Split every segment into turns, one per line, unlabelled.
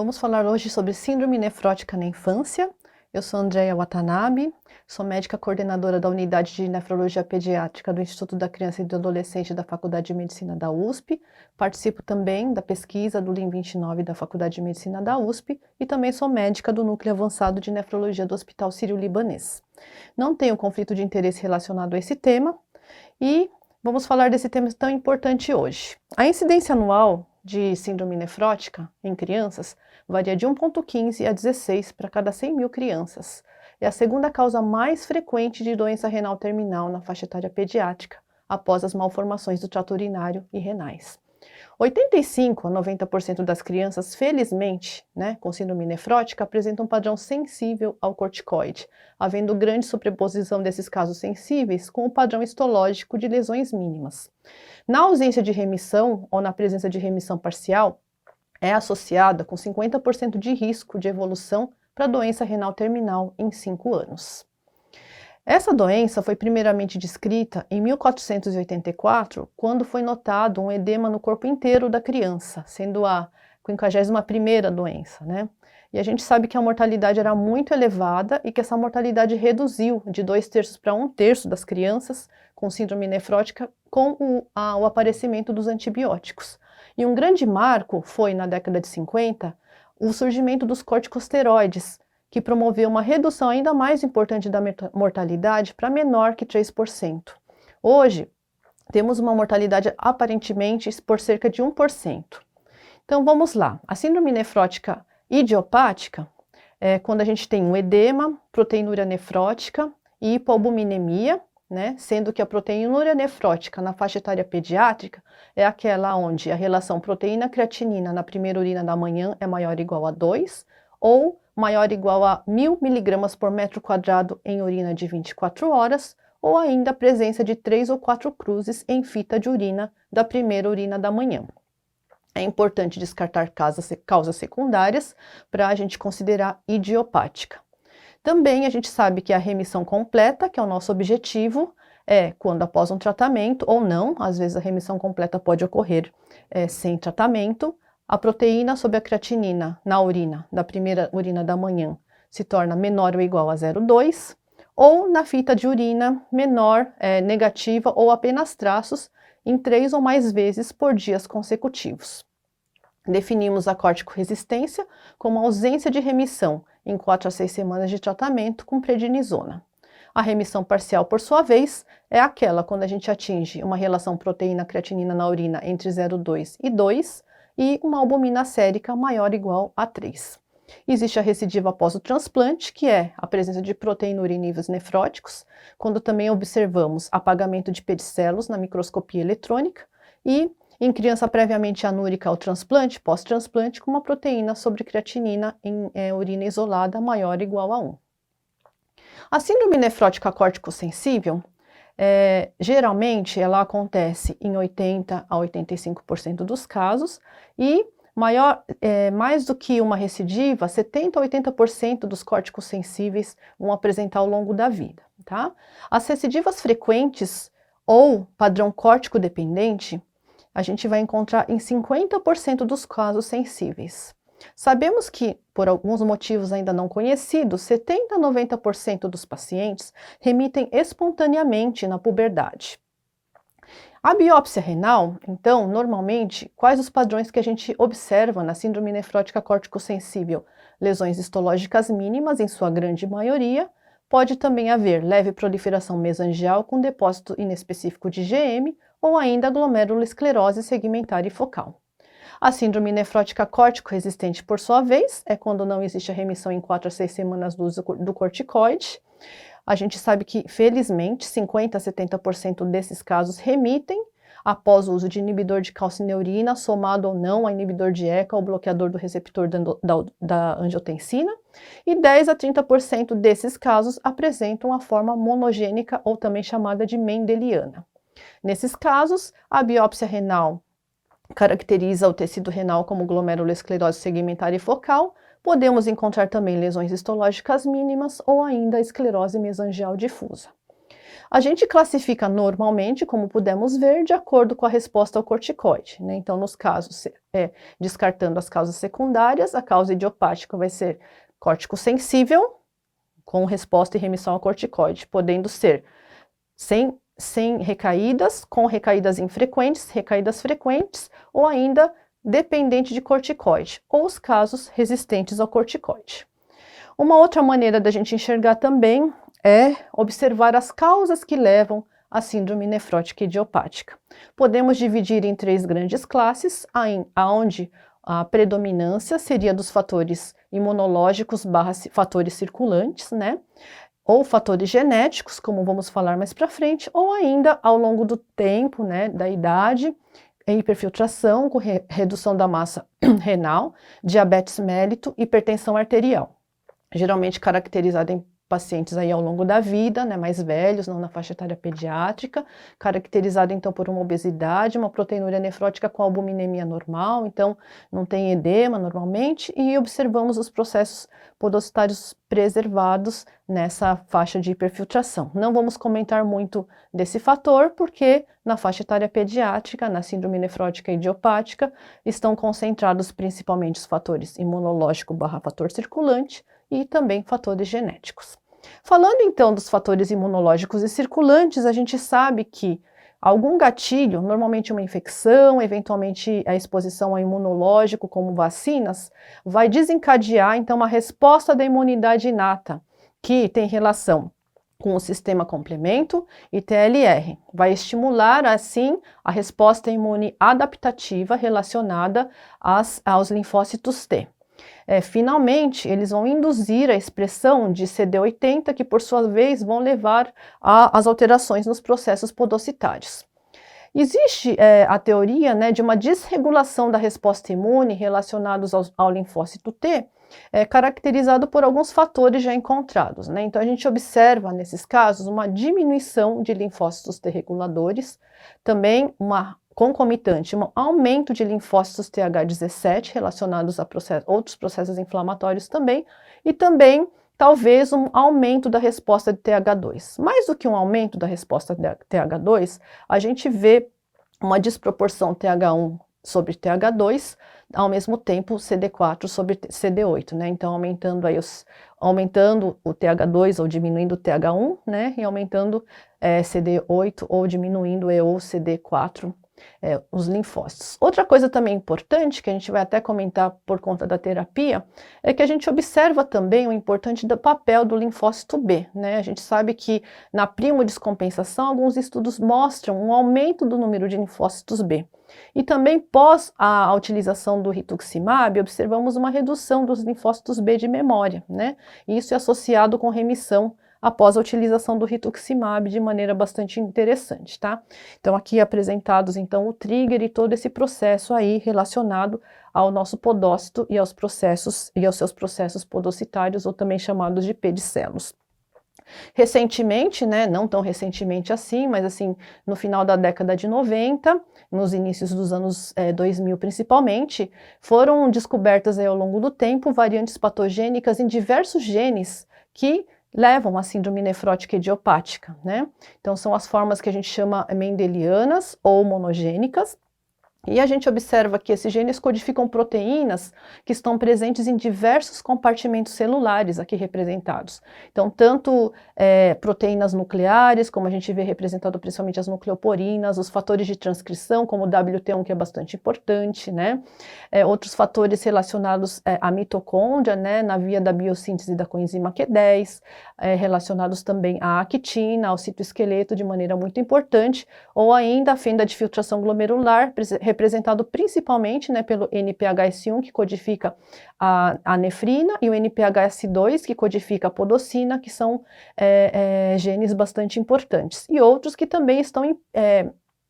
Vamos falar hoje sobre síndrome nefrótica na infância. Eu sou Andrea Watanabe, sou médica coordenadora da Unidade de Nefrologia Pediátrica do Instituto da Criança e do Adolescente da Faculdade de Medicina da USP. Participo também da pesquisa do LIM 29 da Faculdade de Medicina da USP e também sou médica do Núcleo Avançado de Nefrologia do Hospital Sírio-Libanês. Não tenho conflito de interesse relacionado a esse tema e vamos falar desse tema tão importante hoje. A incidência anual de síndrome nefrótica em crianças varia de 1,15 a 16 para cada 100 mil crianças. É a segunda causa mais frequente de doença renal terminal na faixa etária pediátrica, após as malformações do trato urinário e renais. 85 a 90% das crianças, felizmente, com síndrome nefrótica, apresentam um padrão sensível ao corticoide, havendo grande sobreposição desses casos sensíveis com o padrão histológico de lesões mínimas. Na ausência de remissão ou na presença de remissão parcial, é associada com 50% de risco de evolução para doença renal terminal em 5 anos. Essa doença foi primeiramente descrita em 1484, quando foi notado um edema no corpo inteiro da criança, sendo a 51ª doença, E a gente sabe que a mortalidade era muito elevada e que essa mortalidade reduziu de 2/3 para 1/3 das crianças com síndrome nefrótica com o aparecimento dos antibióticos. E um grande marco foi, na década de 50, o surgimento dos corticosteroides, que promoveu uma redução ainda mais importante da mortalidade para menor que 3%. Hoje, temos uma mortalidade aparentemente por cerca de 1%. Então vamos lá, a síndrome nefrótica idiopática é quando a gente tem um edema, proteinúria nefrótica e hipoalbuminemia, sendo que a proteinúria nefrótica na faixa etária pediátrica é aquela onde a relação proteína-creatinina na primeira urina da manhã é maior ou igual a 2, ou maior ou igual a 1000 mg por metro quadrado em urina de 24 horas, ou ainda a presença de 3 ou 4 cruzes em fita de urina da primeira urina da manhã. É importante descartar causas secundárias para a gente considerar idiopática. Também a gente sabe que a remissão completa, que é o nosso objetivo, é quando após um tratamento, ou não, às vezes a remissão completa pode ocorrer sem tratamento, a proteína sobre a creatinina na urina, da primeira urina da manhã, se torna menor ou igual a 0,2, ou na fita de urina menor, negativa ou apenas traços, em 3 ou mais vezes por dias consecutivos. Definimos a corticoresistência como ausência de remissão em 4 a 6 semanas de tratamento com prednisona. A remissão parcial, por sua vez, é aquela quando a gente atinge uma relação proteína-creatinina na urina entre 0,2 e 2 e uma albumina sérica maior ou igual a 3. Existe a recidiva após o transplante, que é a presença de proteinúria em níveis nefróticos, quando também observamos apagamento de pericelos na microscopia eletrônica e em criança previamente anúrica ao transplante, pós-transplante, com uma proteína sobre creatinina em urina isolada maior ou igual a 1. A síndrome nefrótica córtico-sensível, geralmente ela acontece em 80 a 85% dos casos e mais do que uma recidiva, 70 a 80% dos córticos sensíveis vão apresentar ao longo da vida, tá? As recidivas frequentes ou padrão córtico dependente, a gente vai encontrar em 50% dos casos sensíveis. Sabemos que, por alguns motivos ainda não conhecidos, 70 a 90% dos pacientes remitem espontaneamente na puberdade. A biópsia renal, então, normalmente, quais os padrões que a gente observa na síndrome nefrótica córtico-sensível? Lesões histológicas mínimas, em sua grande maioria. Pode também haver leve proliferação mesangial com depósito inespecífico de IgM ou ainda glomerulosclerose segmentar e focal. A síndrome nefrótica córtico-resistente, por sua vez, é quando não existe a remissão em 4 a 6 semanas do uso do corticoide. A gente sabe que, felizmente, 50 a 70% desses casos remitem após o uso de inibidor de calcineurina, somado ou não a inibidor de ECA ou bloqueador do receptor da angiotensina, e 10 a 30% desses casos apresentam a forma monogênica ou também chamada de mendeliana. Nesses casos, a biópsia renal caracteriza o tecido renal como glomerulosclerose segmentar e focal. Podemos encontrar também lesões histológicas mínimas ou ainda esclerose mesangial difusa. A gente classifica normalmente, como pudemos ver, de acordo com a resposta ao corticoide, né? Então, nos casos, descartando as causas secundárias, a causa idiopática vai ser córtico sensível, com resposta e remissão ao corticoide, podendo ser sem recaídas, com recaídas infrequentes, recaídas frequentes, ou ainda dependente de corticoide, ou os casos resistentes ao corticoide. Uma outra maneira da gente enxergar também é observar as causas que levam à síndrome nefrótica idiopática. Podemos dividir em 3 grandes classes, onde a predominância seria dos fatores imunológicos / fatores circulantes, né? Ou fatores genéticos, como vamos falar mais para frente, ou ainda ao longo do tempo, né, da idade, hiperfiltração com redução da massa renal, diabetes mellito, hipertensão arterial. Geralmente caracterizada em pacientes aí ao longo da vida, né, mais velhos, não na faixa etária pediátrica, caracterizada então por uma obesidade, uma proteinúria nefrótica com albuminemia normal, então não tem edema normalmente, e observamos os processos podocitários preservados nessa faixa de hiperfiltração. Não vamos comentar muito desse fator, porque na faixa etária pediátrica, na síndrome nefrótica idiopática, estão concentrados principalmente os fatores imunológico / fator circulante, e também fatores genéticos. Falando então dos fatores imunológicos e circulantes, a gente sabe que algum gatilho, normalmente uma infecção, eventualmente a exposição a imunológico, como vacinas, vai desencadear então uma resposta da imunidade inata, que tem relação com o sistema complemento e TLR. Vai estimular, assim, a resposta imune adaptativa relacionada aos linfócitos T. Finalmente, eles vão induzir a expressão de CD80, que por sua vez vão levar às alterações nos processos podocitários. Existe a teoria, né, de uma desregulação da resposta imune relacionados ao linfócito T, caracterizado por alguns fatores já encontrados, né? Então a gente observa nesses casos uma diminuição de linfócitos T reguladores, também uma concomitante, um aumento de linfócitos TH17 relacionados a outros processos inflamatórios também, e também talvez um aumento da resposta de TH2. Mais do que um aumento da resposta de TH2, a gente vê uma desproporção TH1 sobre TH2, ao mesmo tempo CD4 sobre CD8, né? Então aumentando o TH2 ou diminuindo o TH1, né? E aumentando CD8 ou diminuindo ou CD4, os linfócitos. Outra coisa também importante, que a gente vai até comentar por conta da terapia, é que a gente observa também o importante do papel do linfócito B, né? A gente sabe que na primodescompensação, alguns estudos mostram um aumento do número de linfócitos B. E também pós a utilização do rituximab, observamos uma redução dos linfócitos B de memória, né? E isso é associado com remissão após a utilização do rituximab de maneira bastante interessante, tá? Então aqui apresentados então o trigger e todo esse processo aí relacionado ao nosso podócito e aos seus processos podocitários, ou também chamados de pedicelos. Recentemente, né, não tão recentemente assim, mas assim, no final da década de 90, nos inícios dos anos 2000 principalmente, foram descobertas aí, ao longo do tempo variantes patogênicas em diversos genes que levam à síndrome nefrótica idiopática, né? Então são as formas que a gente chama mendelianas ou monogênicas. E a gente observa que esses genes codificam proteínas que estão presentes em diversos compartimentos celulares aqui representados. Então, tanto proteínas nucleares, como a gente vê representado principalmente as nucleoporinas, os fatores de transcrição, como o WT1, que é bastante importante, né? Outros fatores relacionados à mitocôndria, né, na via da biossíntese da coenzima Q10, relacionados também à actina, ao citoesqueleto de maneira muito importante, ou ainda a fenda de filtração glomerular, representado principalmente, né, pelo NPHS1, que codifica a nefrina, e o NPHS2, que codifica a podocina, que são genes bastante importantes. E outros que também estão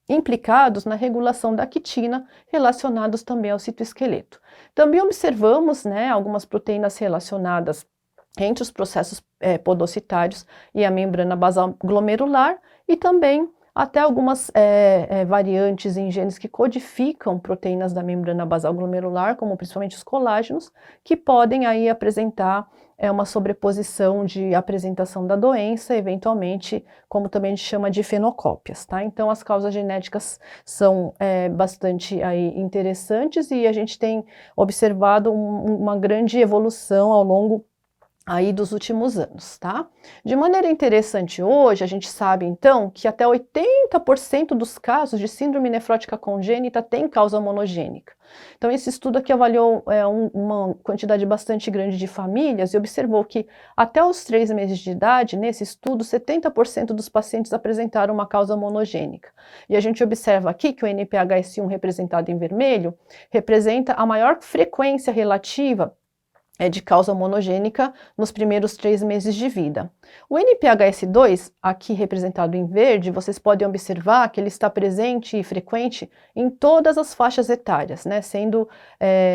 implicados na regulação da quitina, relacionados também ao citoesqueleto. Também observamos, né, algumas proteínas relacionadas entre os processos podocitários e a membrana basal glomerular, e também até algumas variantes em genes que codificam proteínas da membrana basal glomerular, como principalmente os colágenos, que podem aí apresentar é uma sobreposição de apresentação da doença, eventualmente, como também a gente chama de fenocópias, tá? Então, as causas genéticas são bastante aí interessantes e a gente tem observado uma grande evolução ao longo aí dos últimos anos, tá? De maneira interessante hoje, a gente sabe então que até 80% dos casos de síndrome nefrótica congênita tem causa monogênica. Então esse estudo aqui avaliou uma quantidade bastante grande de famílias e observou que até os 3 meses de idade, nesse estudo, 70% dos pacientes apresentaram uma causa monogênica. E a gente observa aqui que o NPHS1 representado em vermelho representa a maior frequência relativa de causa monogênica nos primeiros 3 meses de vida. O NPHS2, aqui representado em verde, vocês podem observar que ele está presente e frequente em todas as faixas etárias, né, sendo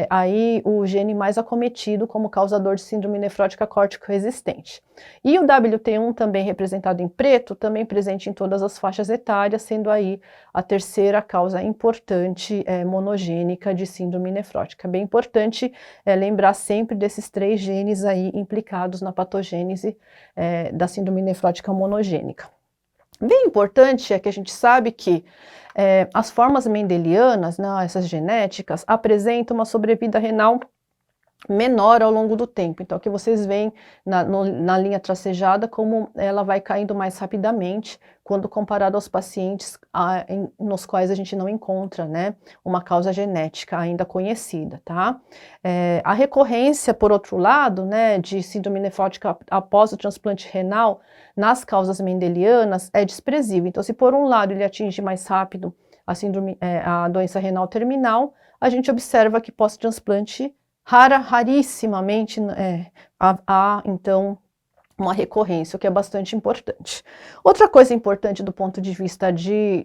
aí o gene mais acometido como causador de síndrome nefrótica córtico-resistente. E o WT1 também representado em preto, também presente em todas as faixas etárias, sendo aí a terceira causa importante monogênica de síndrome nefrótica. Bem importante lembrar sempre desses 3 genes aí implicados na patogênese da síndrome nefrótica monogênica. Bem importante é que a gente sabe que as formas mendelianas, né, essas genéticas, apresentam uma sobrevida renal menor ao longo do tempo. Então aqui vocês veem na linha tracejada como ela vai caindo mais rapidamente quando comparado aos pacientes nos quais a gente não encontra, né, uma causa genética ainda conhecida, tá? A recorrência, por outro lado, né, de síndrome nefrótica após o transplante renal nas causas mendelianas é desprezível. Então se por um lado ele atinge mais rápido a doença renal terminal, a gente observa que pós-transplante rarissimamente há, então, uma recorrência, o que é bastante importante. Outra coisa importante do ponto de vista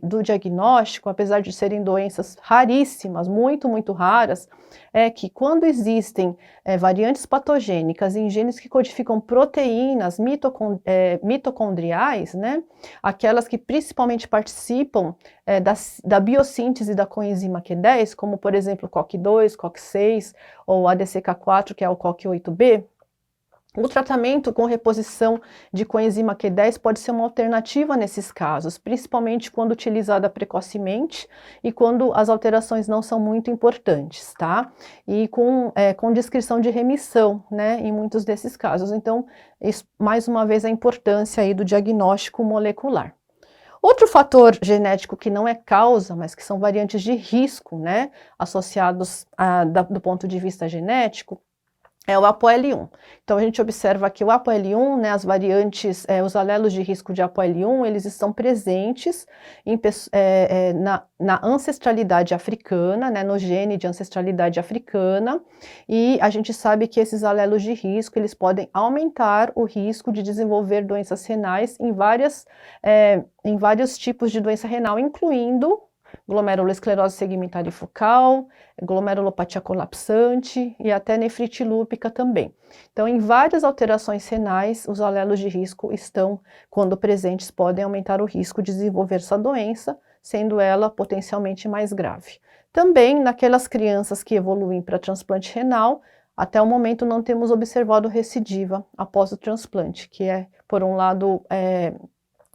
do diagnóstico, apesar de serem doenças raríssimas, muito, muito raras, é que quando existem variantes patogênicas em genes que codificam proteínas mitocondriais, né, aquelas que principalmente participam da biossíntese da coenzima Q10, como por exemplo COQ2, COQ6 ou ADCK4, que é o COQ8b, o tratamento com reposição de coenzima Q10 pode ser uma alternativa nesses casos, principalmente quando utilizada precocemente e quando as alterações não são muito importantes, tá? E com descrição de remissão, né, em muitos desses casos. Então, isso, mais uma vez, a importância aí do diagnóstico molecular. Outro fator genético que não é causa, mas que são variantes de risco, né, associados do ponto de vista genético, é o ApoL1. Então a gente observa que o ApoL1, né, as variantes, os alelos de risco de ApoL1, eles estão presentes na ancestralidade africana, né, no gene de ancestralidade africana, e a gente sabe que esses alelos de risco, eles podem aumentar o risco de desenvolver doenças renais em vários tipos de doença renal, incluindo glomerulosclerose segmentar focal, glomerulopatia colapsante e até nefrite lúpica também. Então, em várias alterações renais, os alelos de risco estão, quando presentes, podem aumentar o risco de desenvolver essa doença, sendo ela potencialmente mais grave. Também, naquelas crianças que evoluem para transplante renal, até o momento não temos observado recidiva após o transplante, que é, por um lado,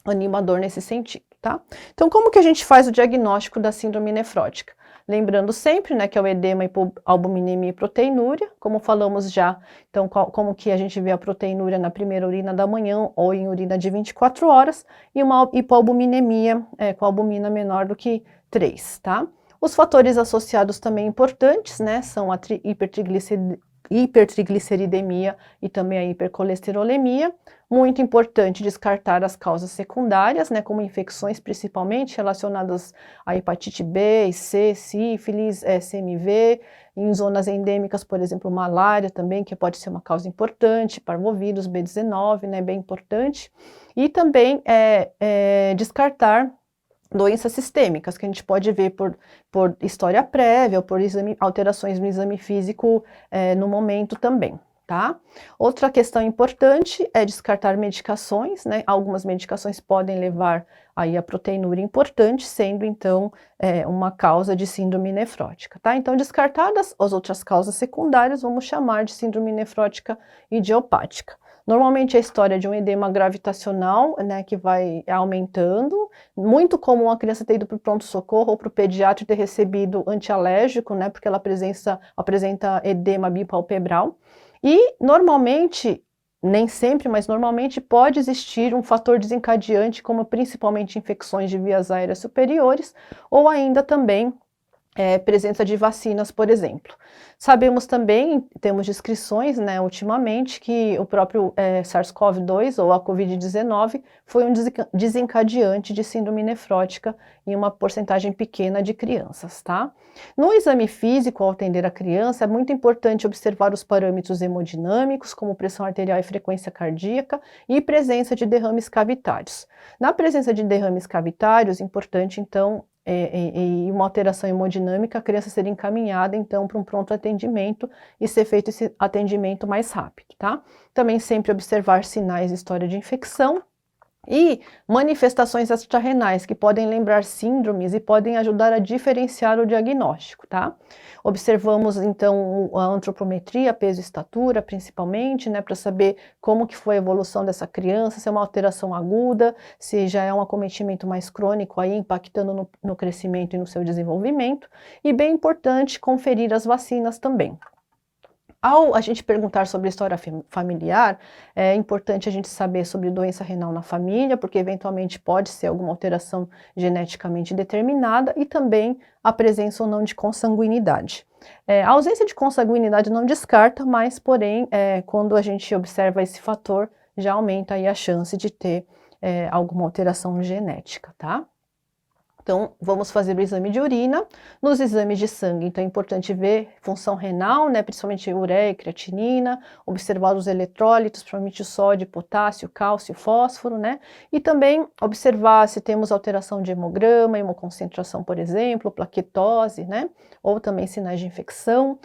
animador nesse sentido. Tá? Então, como que a gente faz o diagnóstico da síndrome nefrótica? Lembrando sempre, né, que é o edema, hipoalbuminemia e proteinúria, como falamos já. Então, como que a gente vê a proteinúria na primeira urina da manhã ou em urina de 24 horas, e uma hipoalbuminemia com albumina menor do que 3, tá? Os fatores associados também importantes, né, são a hipertrigliceridemia e também a hipercolesterolemia. Muito importante descartar as causas secundárias, né, como infecções principalmente relacionadas à hepatite B e C, sífilis, CMV, em zonas endêmicas, por exemplo, malária também, que pode ser uma causa importante, parvovírus, B19, né, bem importante. E também descartar doenças sistêmicas, que a gente pode ver por história prévia ou por alterações no exame físico no momento também. tá? Outra questão importante é descartar medicações, né? Algumas medicações podem levar aí a proteinúria importante, sendo então uma causa de síndrome nefrótica, tá? Então, descartadas as outras causas secundárias, vamos chamar de síndrome nefrótica idiopática. Normalmente é a história de um edema gravitacional, né, que vai aumentando, muito comum a criança ter ido para o pronto-socorro ou para o pediatra e ter recebido antialérgico, né, porque ela apresenta edema bipalpebral. E normalmente, nem sempre, mas normalmente pode existir um fator desencadeante, como principalmente infecções de vias aéreas superiores, ou ainda também presença de vacinas, por exemplo. Sabemos também, temos descrições, né, ultimamente, que o próprio SARS-CoV-2 ou a Covid-19 foi um desencadeante de síndrome nefrótica em uma porcentagem pequena de crianças, tá? No exame físico, ao atender a criança, é muito importante observar os parâmetros hemodinâmicos, como pressão arterial e frequência cardíaca, e presença de derrames cavitários. Na presença de derrames cavitários, importante, então, e uma alteração hemodinâmica, a criança ser encaminhada, então, para um pronto atendimento e ser feito esse atendimento mais rápido, tá? Também sempre observar sinais de história de infecção e manifestações extrarrenais, que podem lembrar síndromes e podem ajudar a diferenciar o diagnóstico, tá? Observamos, então, a antropometria, peso e estatura, principalmente, né, para saber como que foi a evolução dessa criança, se é uma alteração aguda, se já é um acometimento mais crônico, aí impactando no crescimento e no seu desenvolvimento, e bem importante, conferir as vacinas também. Ao a gente perguntar sobre a história familiar, é importante a gente saber sobre doença renal na família, porque eventualmente pode ser alguma alteração geneticamente determinada, e também a presença ou não de consanguinidade. A ausência de consanguinidade não descarta, mas porém, quando a gente observa esse fator, já aumenta aí a chance de ter alguma alteração genética, tá? Então, vamos fazer o exame de urina. Nos exames de sangue, então é importante ver função renal, né, principalmente ureia e creatinina, observar os eletrólitos, principalmente o sódio, potássio, cálcio, fósforo, né, e também observar se temos alteração de hemograma, hemoconcentração, por exemplo, plaquetose, né, ou também sinais de infecção,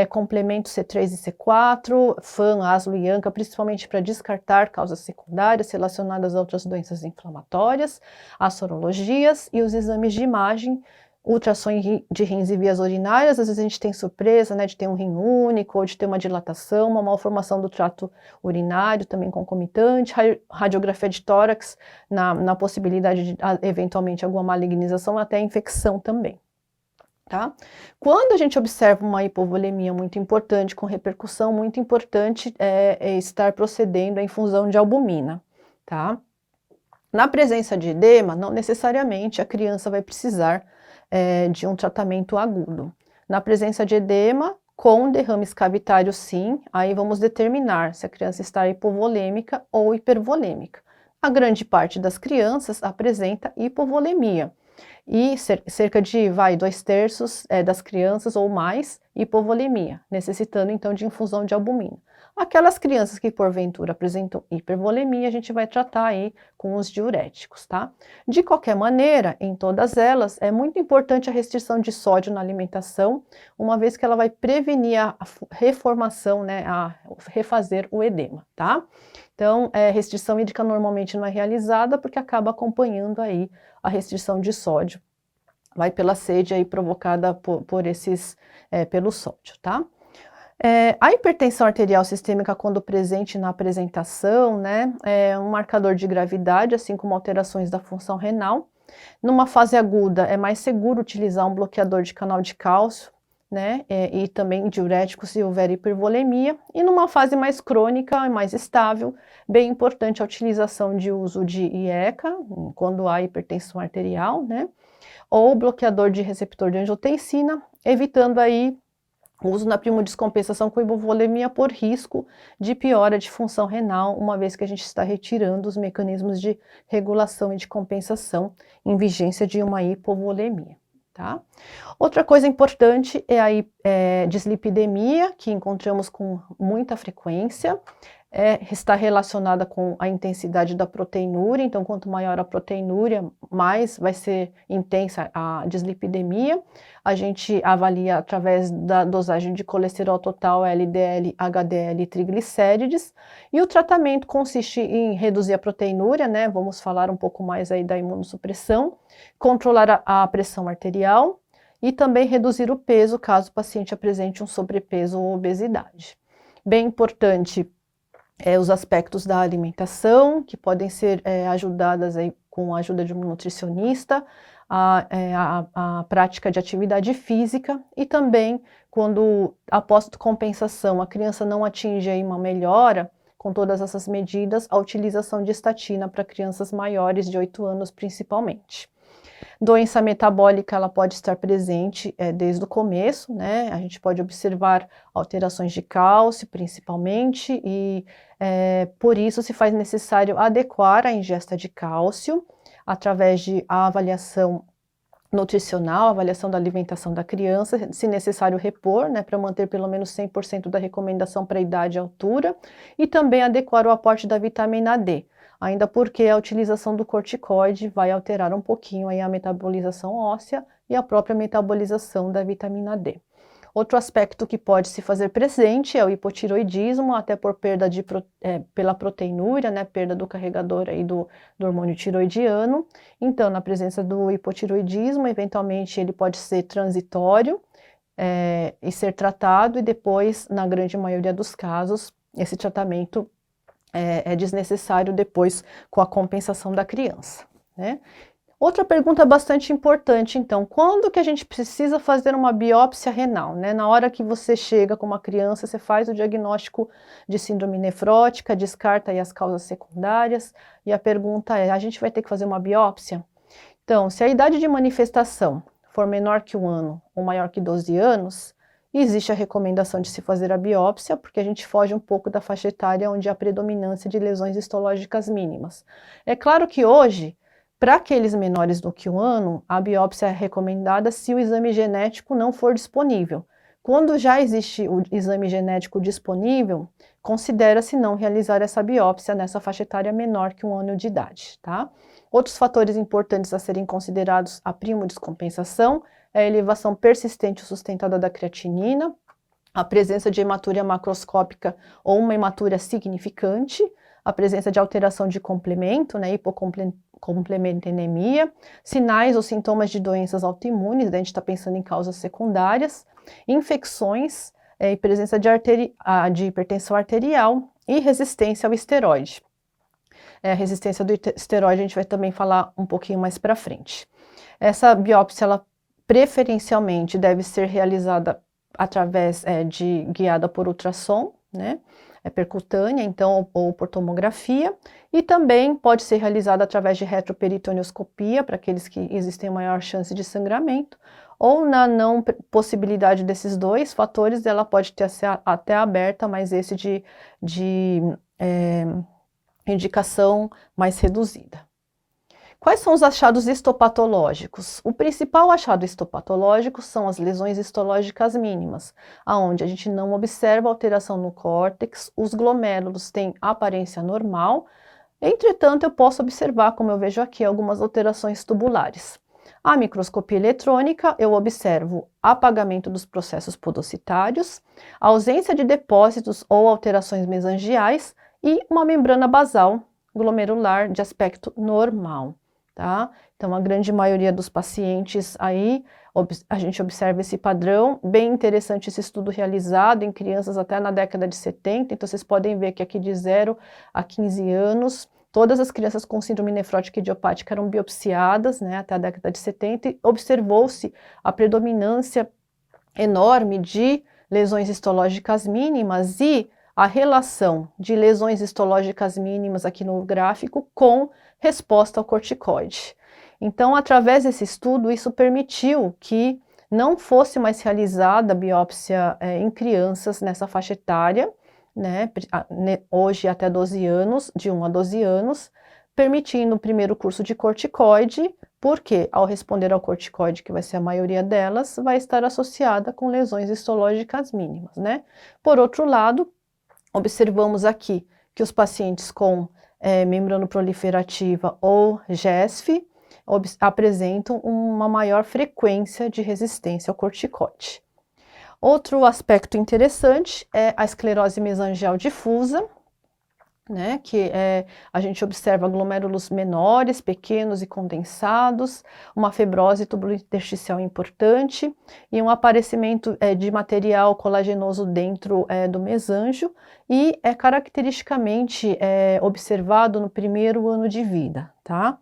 complemento C3 e C4, FAN, ASLO e ANCA, principalmente para descartar causas secundárias relacionadas a outras doenças inflamatórias, as sorologias e os exames de imagem, ultrassom de rins e vias urinárias. Às vezes a gente tem surpresa, né, de ter um rim único, ou de ter uma dilatação, uma malformação do trato urinário, também concomitante, radiografia de tórax, na possibilidade de, eventualmente, alguma malignização, até infecção também. Tá? Quando a gente observa uma hipovolemia muito importante, com repercussão muito importante, é estar procedendo à infusão de albumina, tá? Na presença de edema, não necessariamente a criança vai precisar de um tratamento agudo. Na presença de edema, com derrames cavitários, sim, aí vamos determinar se a criança está hipovolêmica ou hipervolêmica. A grande parte das crianças apresenta hipovolemia, e cerca de 2/3 das crianças ou mais hipovolemia, necessitando então de infusão de albumina. Aquelas crianças que porventura apresentam hipervolemia, a gente vai tratar aí com os diuréticos, tá? De qualquer maneira, em todas elas, é muito importante a restrição de sódio na alimentação, uma vez que ela vai prevenir a reformação, né, a refazer o edema, tá? Então, restrição hídrica normalmente não é realizada, porque acaba acompanhando aí a restrição de sódio, vai pela sede aí provocada pelo sódio, tá? A hipertensão arterial sistêmica, quando presente na apresentação, né, é um marcador de gravidade, assim como alterações da função renal. Numa fase aguda, é mais seguro utilizar um bloqueador de canal de cálcio, né, e também diurético se houver hipervolemia. E numa fase mais crônica e mais estável, bem importante a utilização de uso de IECA, quando há hipertensão arterial, né, ou bloqueador de receptor de angiotensina, evitando aí o uso na primodescompensação com hipovolemia por risco de piora de função renal, uma vez que a gente está retirando os mecanismos de regulação e de compensação em vigência de uma hipovolemia, tá? Outra coisa importante é a dislipidemia, que encontramos com muita frequência. está relacionada com a intensidade da proteinúria, então quanto maior a proteinúria, mais vai ser intensa a dislipidemia. A gente avalia através da dosagem de colesterol total, LDL, HDL e triglicérides, e o tratamento consiste em reduzir a proteinúria, né? Vamos falar um pouco mais aí da imunossupressão, controlar a pressão arterial e também reduzir o peso caso o paciente apresente um sobrepeso ou obesidade. Bem importante os aspectos da alimentação, que podem ser ajudadas aí com a ajuda de um nutricionista, a prática de atividade física e também quando após compensação a criança não atinge aí uma melhora, com todas essas medidas, a utilização de estatina para crianças maiores de 8 anos principalmente. Doença metabólica, ela pode estar presente desde o começo, né? A gente pode observar alterações de cálcio, principalmente, e por isso se faz necessário adequar a ingesta de cálcio através de avaliação nutricional, avaliação da alimentação da criança, se necessário repor, né, para manter pelo menos 100% da recomendação para a idade e altura, e também adequar o aporte da vitamina D, ainda porque a utilização do corticoide vai alterar um pouquinho aí a metabolização óssea e a própria metabolização da vitamina D. Outro aspecto que pode se fazer presente é o hipotiroidismo, até por perda pela proteinúria, né, perda do carregador aí do hormônio tiroidiano. Então, na presença do hipotiroidismo, eventualmente ele pode ser transitório e ser tratado, e depois, na grande maioria dos casos, esse tratamento é desnecessário depois com a compensação da criança, né? Outra pergunta bastante importante, então, quando que a gente precisa fazer uma biópsia renal, né? Na hora que você chega com uma criança, você faz o diagnóstico de síndrome nefrótica, descarta aí as causas secundárias, e a pergunta é, a gente vai ter que fazer uma biópsia? Então, se a idade de manifestação for menor que 1 ano ou maior que 12 anos, existe a recomendação de se fazer a biópsia, porque a gente foge um pouco da faixa etária onde há predominância de lesões histológicas mínimas. É claro que hoje, para aqueles menores do que 1 ano, a biópsia é recomendada se o exame genético não for disponível. Quando já existe o exame genético disponível, considera-se não realizar essa biópsia nessa faixa etária menor que 1 ano de idade, tá? Outros fatores importantes a serem considerados a primodescompensação é a elevação persistente e sustentada da creatinina, a presença de hematúria macroscópica ou uma hematúria significante, a presença de alteração de complemento, né, hipocomplementemia, sinais ou sintomas de doenças autoimunes, a gente está pensando em causas secundárias, infecções e presença de hipertensão arterial e resistência ao esteroide. A resistência do esteroide a gente vai também falar um pouquinho mais para frente. Essa biópsia, ela preferencialmente deve ser realizada através guiada por ultrassom, né? Percutânea, então, ou por tomografia, e também pode ser realizada através de retroperitoneoscopia, para aqueles que existem maior chance de sangramento, ou na não possibilidade desses dois fatores, ela pode ter até aberta, mas esse de indicação mais reduzida. Quais são os achados histopatológicos? O principal achado histopatológico são as lesões histológicas mínimas, aonde a gente não observa alteração no córtex, os glomérulos têm aparência normal, entretanto eu posso observar, como eu vejo aqui, algumas alterações tubulares. A microscopia eletrônica, eu observo apagamento dos processos podocitários, ausência de depósitos ou alterações mesangiais e uma membrana basal glomerular de aspecto normal. Tá? Então, a grande maioria dos pacientes aí, a gente observa esse padrão. Bem interessante esse estudo realizado em crianças até na década de 70, então vocês podem ver que aqui de 0 a 15 anos, todas as crianças com síndrome nefrótica idiopática eram biopsiadas, né, até a década de 70, e observou-se a predominância enorme de lesões histológicas mínimas e a relação de lesões histológicas mínimas aqui no gráfico com resposta ao corticoide. Então, através desse estudo, isso permitiu que não fosse mais realizada a biópsia em crianças nessa faixa etária, né, hoje até 12 anos, de 1 a 12 anos, permitindo o primeiro curso de corticoide, porque ao responder ao corticoide, que vai ser a maioria delas, vai estar associada com lesões histológicas mínimas, né? Por outro lado, observamos aqui que os pacientes com membrana proliferativa ou GESF apresentam uma maior frequência de resistência ao corticoide. Outro aspecto interessante é a esclerose mesangial difusa, né, que a gente observa glomérulos menores, pequenos e condensados, uma fibrose tubulointersticial importante e um aparecimento de material colagenoso dentro do mesângio e é caracteristicamente observado no primeiro ano de vida, tá?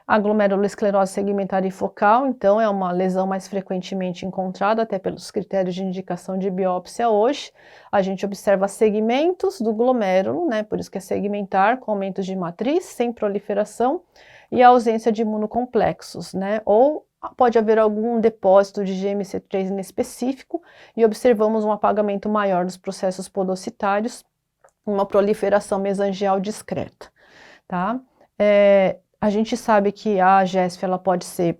A glomerulosclerose segmentar e focal, então, é uma lesão mais frequentemente encontrada, até pelos critérios de indicação de biópsia hoje. A gente observa segmentos do glomérulo, né, por isso que é segmentar, com aumentos de matriz, sem proliferação, e a ausência de imunocomplexos, né, ou pode haver algum depósito de GMC3 inespecífico, e observamos um apagamento maior dos processos podocitários, uma proliferação mesangial discreta, tá? A gente sabe que a GESF ela pode ser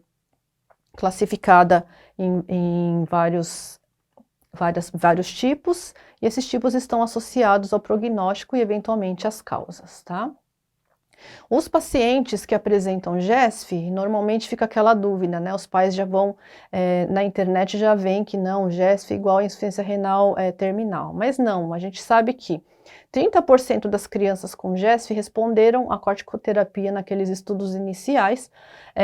classificada em vários tipos, e esses tipos estão associados ao prognóstico e eventualmente às causas, tá? Os pacientes que apresentam GESF, normalmente fica aquela dúvida, né? Os pais já vão na internet já veem que não, GESF é igual a insuficiência renal terminal, mas não, a gente sabe que 30% das crianças com GESF responderam à corticoterapia naqueles estudos iniciais,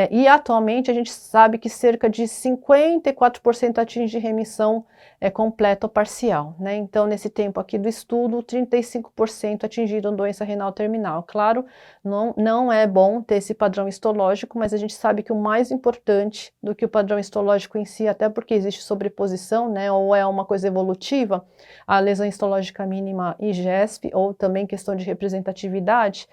e atualmente a gente sabe que cerca de 54% atinge remissão completa ou parcial, né? Então, nesse tempo aqui do estudo, 35% atingiram doença renal terminal. Claro, não é bom ter esse padrão histológico, mas a gente sabe que o mais importante do que o padrão histológico em si, até porque existe sobreposição, né, ou é uma coisa evolutiva, a lesão histológica mínima e GESF, ou também questão de representatividade,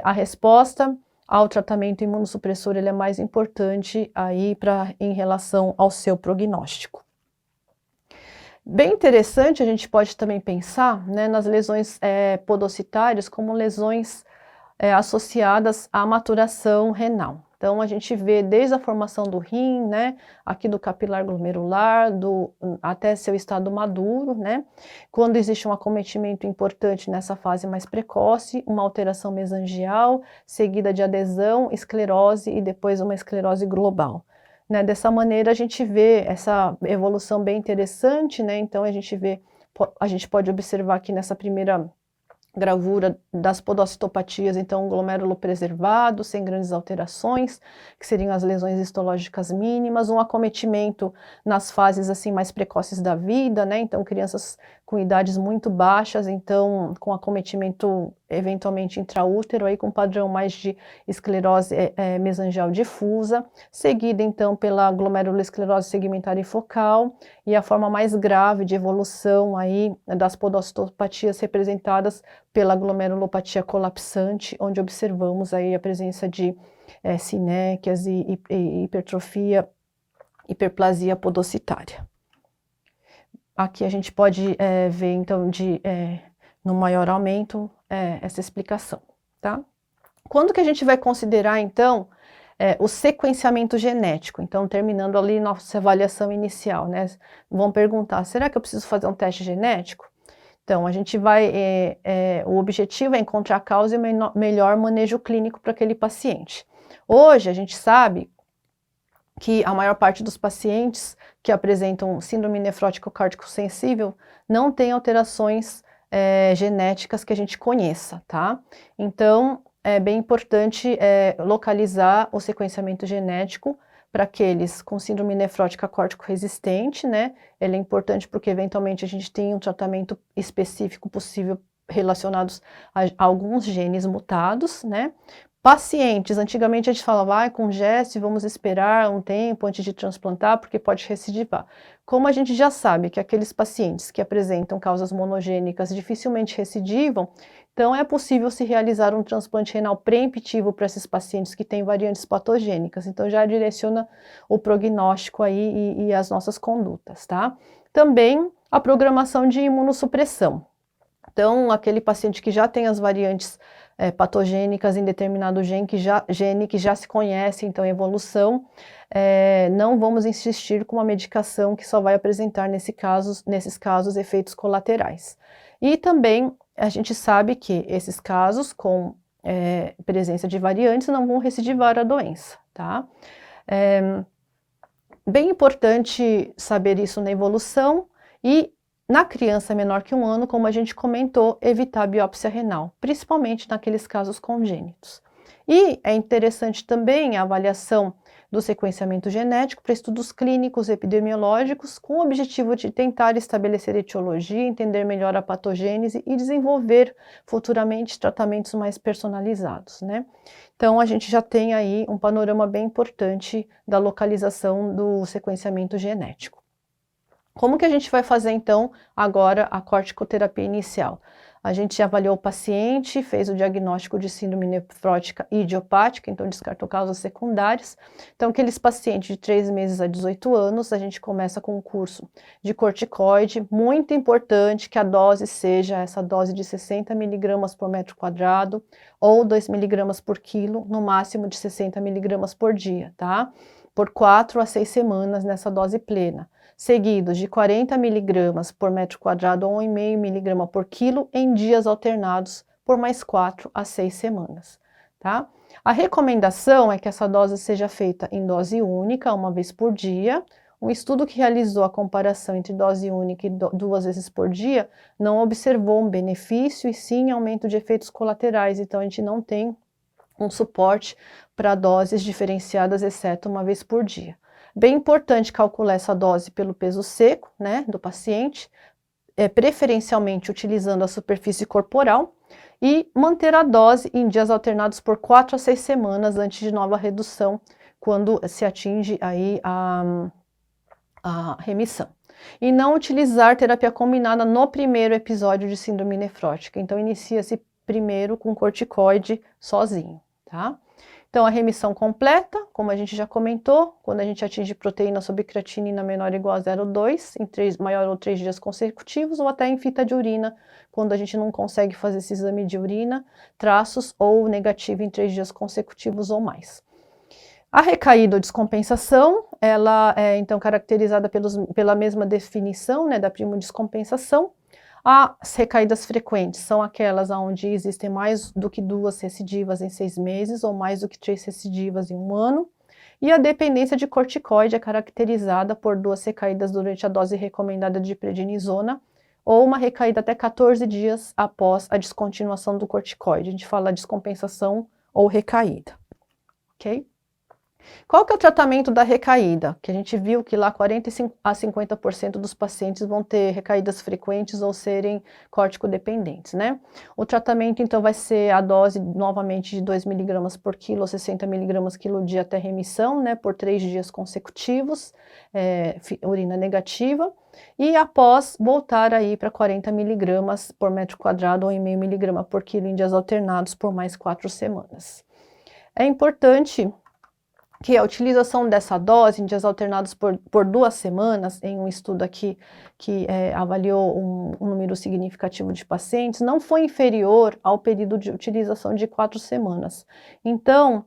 a resposta ao tratamento imunossupressor ele é mais importante aí em relação ao seu prognóstico. Bem interessante, a gente pode também pensar, né, nas lesões podocitárias como lesões associadas à maturação renal. Então, a gente vê desde a formação do rim, né, aqui do capilar glomerular, até seu estado maduro, né, quando existe um acometimento importante nessa fase mais precoce, uma alteração mesangial, seguida de adesão, esclerose e depois uma esclerose global. Né, dessa maneira, a gente vê essa evolução bem interessante, né, então a gente pode observar aqui nessa primeira gravura das podocitopatias, então um glomérulo preservado, sem grandes alterações, que seriam as lesões histológicas mínimas, um acometimento nas fases assim mais precoces da vida, né, então crianças com idades muito baixas, então com acometimento eventualmente intraútero, aí com padrão mais de esclerose mesangial difusa, seguida então pela glomerulosclerose segmentar e focal, e a forma mais grave de evolução aí das podocitopatias representadas pela glomerulopatia colapsante, onde observamos aí a presença de sinéquias e hipertrofia, hiperplasia podocitária. Aqui a gente pode ver então no maior aumento essa explicação, tá? Quando que a gente vai considerar então o sequenciamento genético? Então, terminando ali nossa avaliação inicial, né? Vão perguntar, será que eu preciso fazer um teste genético? Então, a gente vai, o objetivo é encontrar a causa e o melhor manejo clínico para aquele paciente. Hoje, a gente sabe que a maior parte dos pacientes que apresentam síndrome nefrótica cardíaco-sensível não tem alterações genéticas que a gente conheça, tá? Então, é bem importante localizar o sequenciamento genético para aqueles com síndrome nefrótica córtico-resistente, né? Ele é importante porque eventualmente a gente tem um tratamento específico possível relacionados a alguns genes mutados, né? Pacientes, antigamente a gente falava, com GESF vamos esperar um tempo antes de transplantar, porque pode recidivar. Como a gente já sabe que aqueles pacientes que apresentam causas monogênicas dificilmente recidivam, então é possível se realizar um transplante renal preemptivo para esses pacientes que têm variantes patogênicas, então já direciona o prognóstico aí e as nossas condutas, tá? Também a programação de imunossupressão. Então, aquele paciente que já tem as variantes patogênicas em determinado gene que já se conhece, então evolução, não vamos insistir com uma medicação que só vai apresentar nesses casos efeitos colaterais. E também a gente sabe que esses casos com presença de variantes não vão recidivar a doença, tá? Bem importante saber isso na evolução e na criança menor que 1 ano, como a gente comentou, evitar a biópsia renal, principalmente naqueles casos congênitos. E é interessante também a avaliação do sequenciamento genético para estudos clínicos epidemiológicos, com o objetivo de tentar estabelecer etiologia, entender melhor a patogênese e desenvolver futuramente tratamentos mais personalizados, né? Então, a gente já tem aí um panorama bem importante da localização do sequenciamento genético. Como que a gente vai fazer, então, agora a corticoterapia inicial? A gente avaliou o paciente, fez o diagnóstico de síndrome nefrótica idiopática, então descartou causas secundárias. Então, aqueles pacientes de 3 meses a 18 anos, a gente começa com um curso de corticoide, muito importante que a dose seja essa dose de 60 mg por metro quadrado, ou 2 mg por quilo, no máximo de 60 mg por dia, tá? Por 4 a 6 semanas nessa dose plena, seguidos de 40 mg por metro quadrado ou 1,5 mg por quilo em dias alternados por mais 4 a 6 semanas, tá? A recomendação é que essa dose seja feita em dose única, 1 vez por dia. Um estudo que realizou a comparação entre dose única e 2 vezes por dia não observou um benefício e sim aumento de efeitos colaterais, então a gente não tem um suporte para doses diferenciadas, exceto 1 vez por dia. Bem importante calcular essa dose pelo peso seco, né, do paciente, preferencialmente utilizando a superfície corporal, e manter a dose em dias alternados por 4 a 6 semanas antes de nova redução, quando se atinge aí a remissão. E não utilizar terapia combinada no primeiro episódio de síndrome nefrótica. Então, inicia-se primeiro com corticoide sozinho, tá? Então, a remissão completa, como a gente já comentou, quando a gente atinge proteína sobre creatinina menor ou igual a 0,2 em maior ou 3 dias consecutivos, ou até em fita de urina, quando a gente não consegue fazer esse exame de urina, traços ou negativo em 3 dias consecutivos ou mais. A recaída ou descompensação, ela é então caracterizada pela mesma definição, né, da primodescompensação. As recaídas frequentes são aquelas onde existem mais do que 2 recidivas em 6 meses ou mais do que 3 recidivas em 1 ano. E a dependência de corticoide é caracterizada por 2 recaídas durante a dose recomendada de prednisona ou uma recaída até 14 dias após a descontinuação do corticoide. A gente fala descompensação ou recaída, ok? Qual que é o tratamento da recaída? Que a gente viu que lá 45 a 50% dos pacientes vão ter recaídas frequentes ou serem corticodependentes, né? O tratamento, então, vai ser a dose, novamente, de 2 mg por quilo ou 60 mg quilo dia até remissão, né? Por 3 dias consecutivos, urina negativa. E após, voltar aí para 40 mg por metro quadrado ou 1,5 mg por quilo em dias alternados por mais 4 semanas. É importante que a utilização dessa dose em dias alternados por 2 semanas, em um estudo aqui que avaliou um número significativo de pacientes, não foi inferior ao período de utilização de 4 semanas. Então,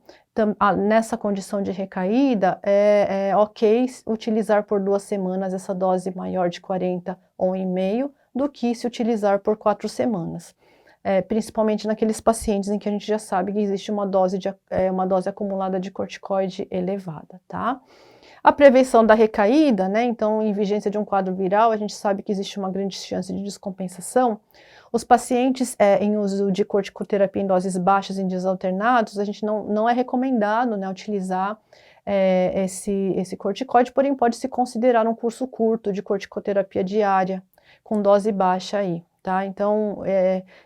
nessa condição de recaída, é ok utilizar por 2 semanas essa dose maior de 40 ou 1,5 do que se utilizar por 4 semanas. Principalmente naqueles pacientes em que a gente já sabe que existe uma dose acumulada de corticoide elevada, tá? A prevenção da recaída, né? Então, em vigência de um quadro viral, a gente sabe que existe uma grande chance de descompensação. Os pacientes em uso de corticoterapia em doses baixas em dias alternados, a gente não é recomendado, né, utilizar esse corticoide, porém pode se considerar um curso curto de corticoterapia diária, com dose baixa aí. Tá? Então,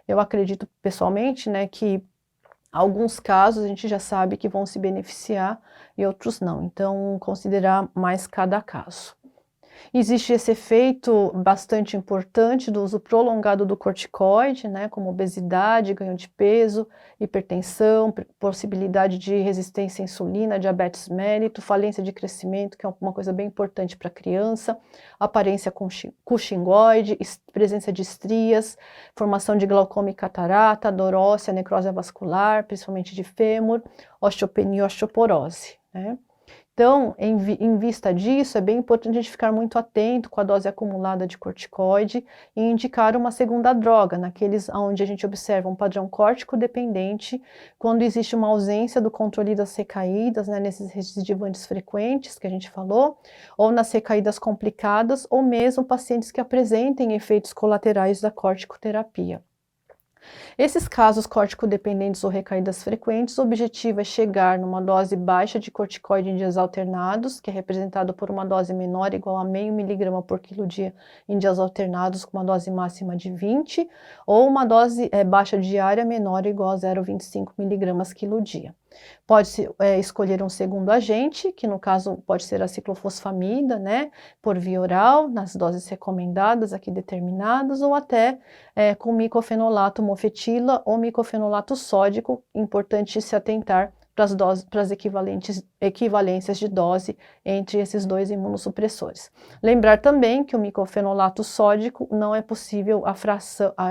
eu acredito pessoalmente, né, que alguns casos a gente já sabe que vão se beneficiar e outros não. Então, considerar mais cada caso. Existe esse efeito bastante importante do uso prolongado do corticoide, né, como obesidade, ganho de peso, hipertensão, possibilidade de resistência à insulina, diabetes mellitus, falência de crescimento, que é uma coisa bem importante para a criança, aparência cushingoide, presença de estrias, formação de glaucoma e catarata, dor óssea, necrose vascular, principalmente de fêmur, osteopenia e osteoporose, né? Então, em vista disso, é bem importante a gente ficar muito atento com a dose acumulada de corticoide e indicar uma segunda droga, naqueles onde a gente observa um padrão córtico dependente, quando existe uma ausência do controle das recaídas, né, nesses recidivantes frequentes que a gente falou, ou nas recaídas complicadas, ou mesmo pacientes que apresentem efeitos colaterais da corticoterapia. Esses casos córtico-dependentes ou recaídas frequentes, o objetivo é chegar numa dose baixa de corticoide em dias alternados, que é representado por uma dose menor igual a meio miligrama por quilo dia em dias alternados, com uma dose máxima de 20, ou uma dose baixa diária menor igual a 0,25 miligramas quilo dia. Pode-se escolher um segundo agente, que no caso pode ser a ciclofosfamida, né, por via oral, nas doses recomendadas aqui determinadas, ou até com micofenolato mofetila ou micofenolato sódico, importante se atentar para as equivalências de dose entre esses dois imunossupressores. Lembrar também que o micofenolato sódico não é possível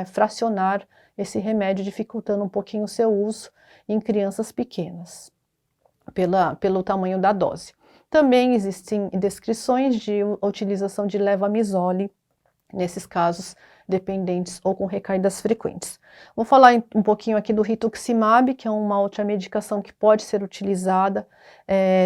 fracionar esse remédio, dificultando um pouquinho o seu uso em crianças pequenas, pelo tamanho da dose. Também existem descrições de utilização de levamisole, nesses casos dependentes ou com recaídas frequentes. Vou falar um pouquinho aqui do rituximab, que é uma outra medicação que pode ser utilizada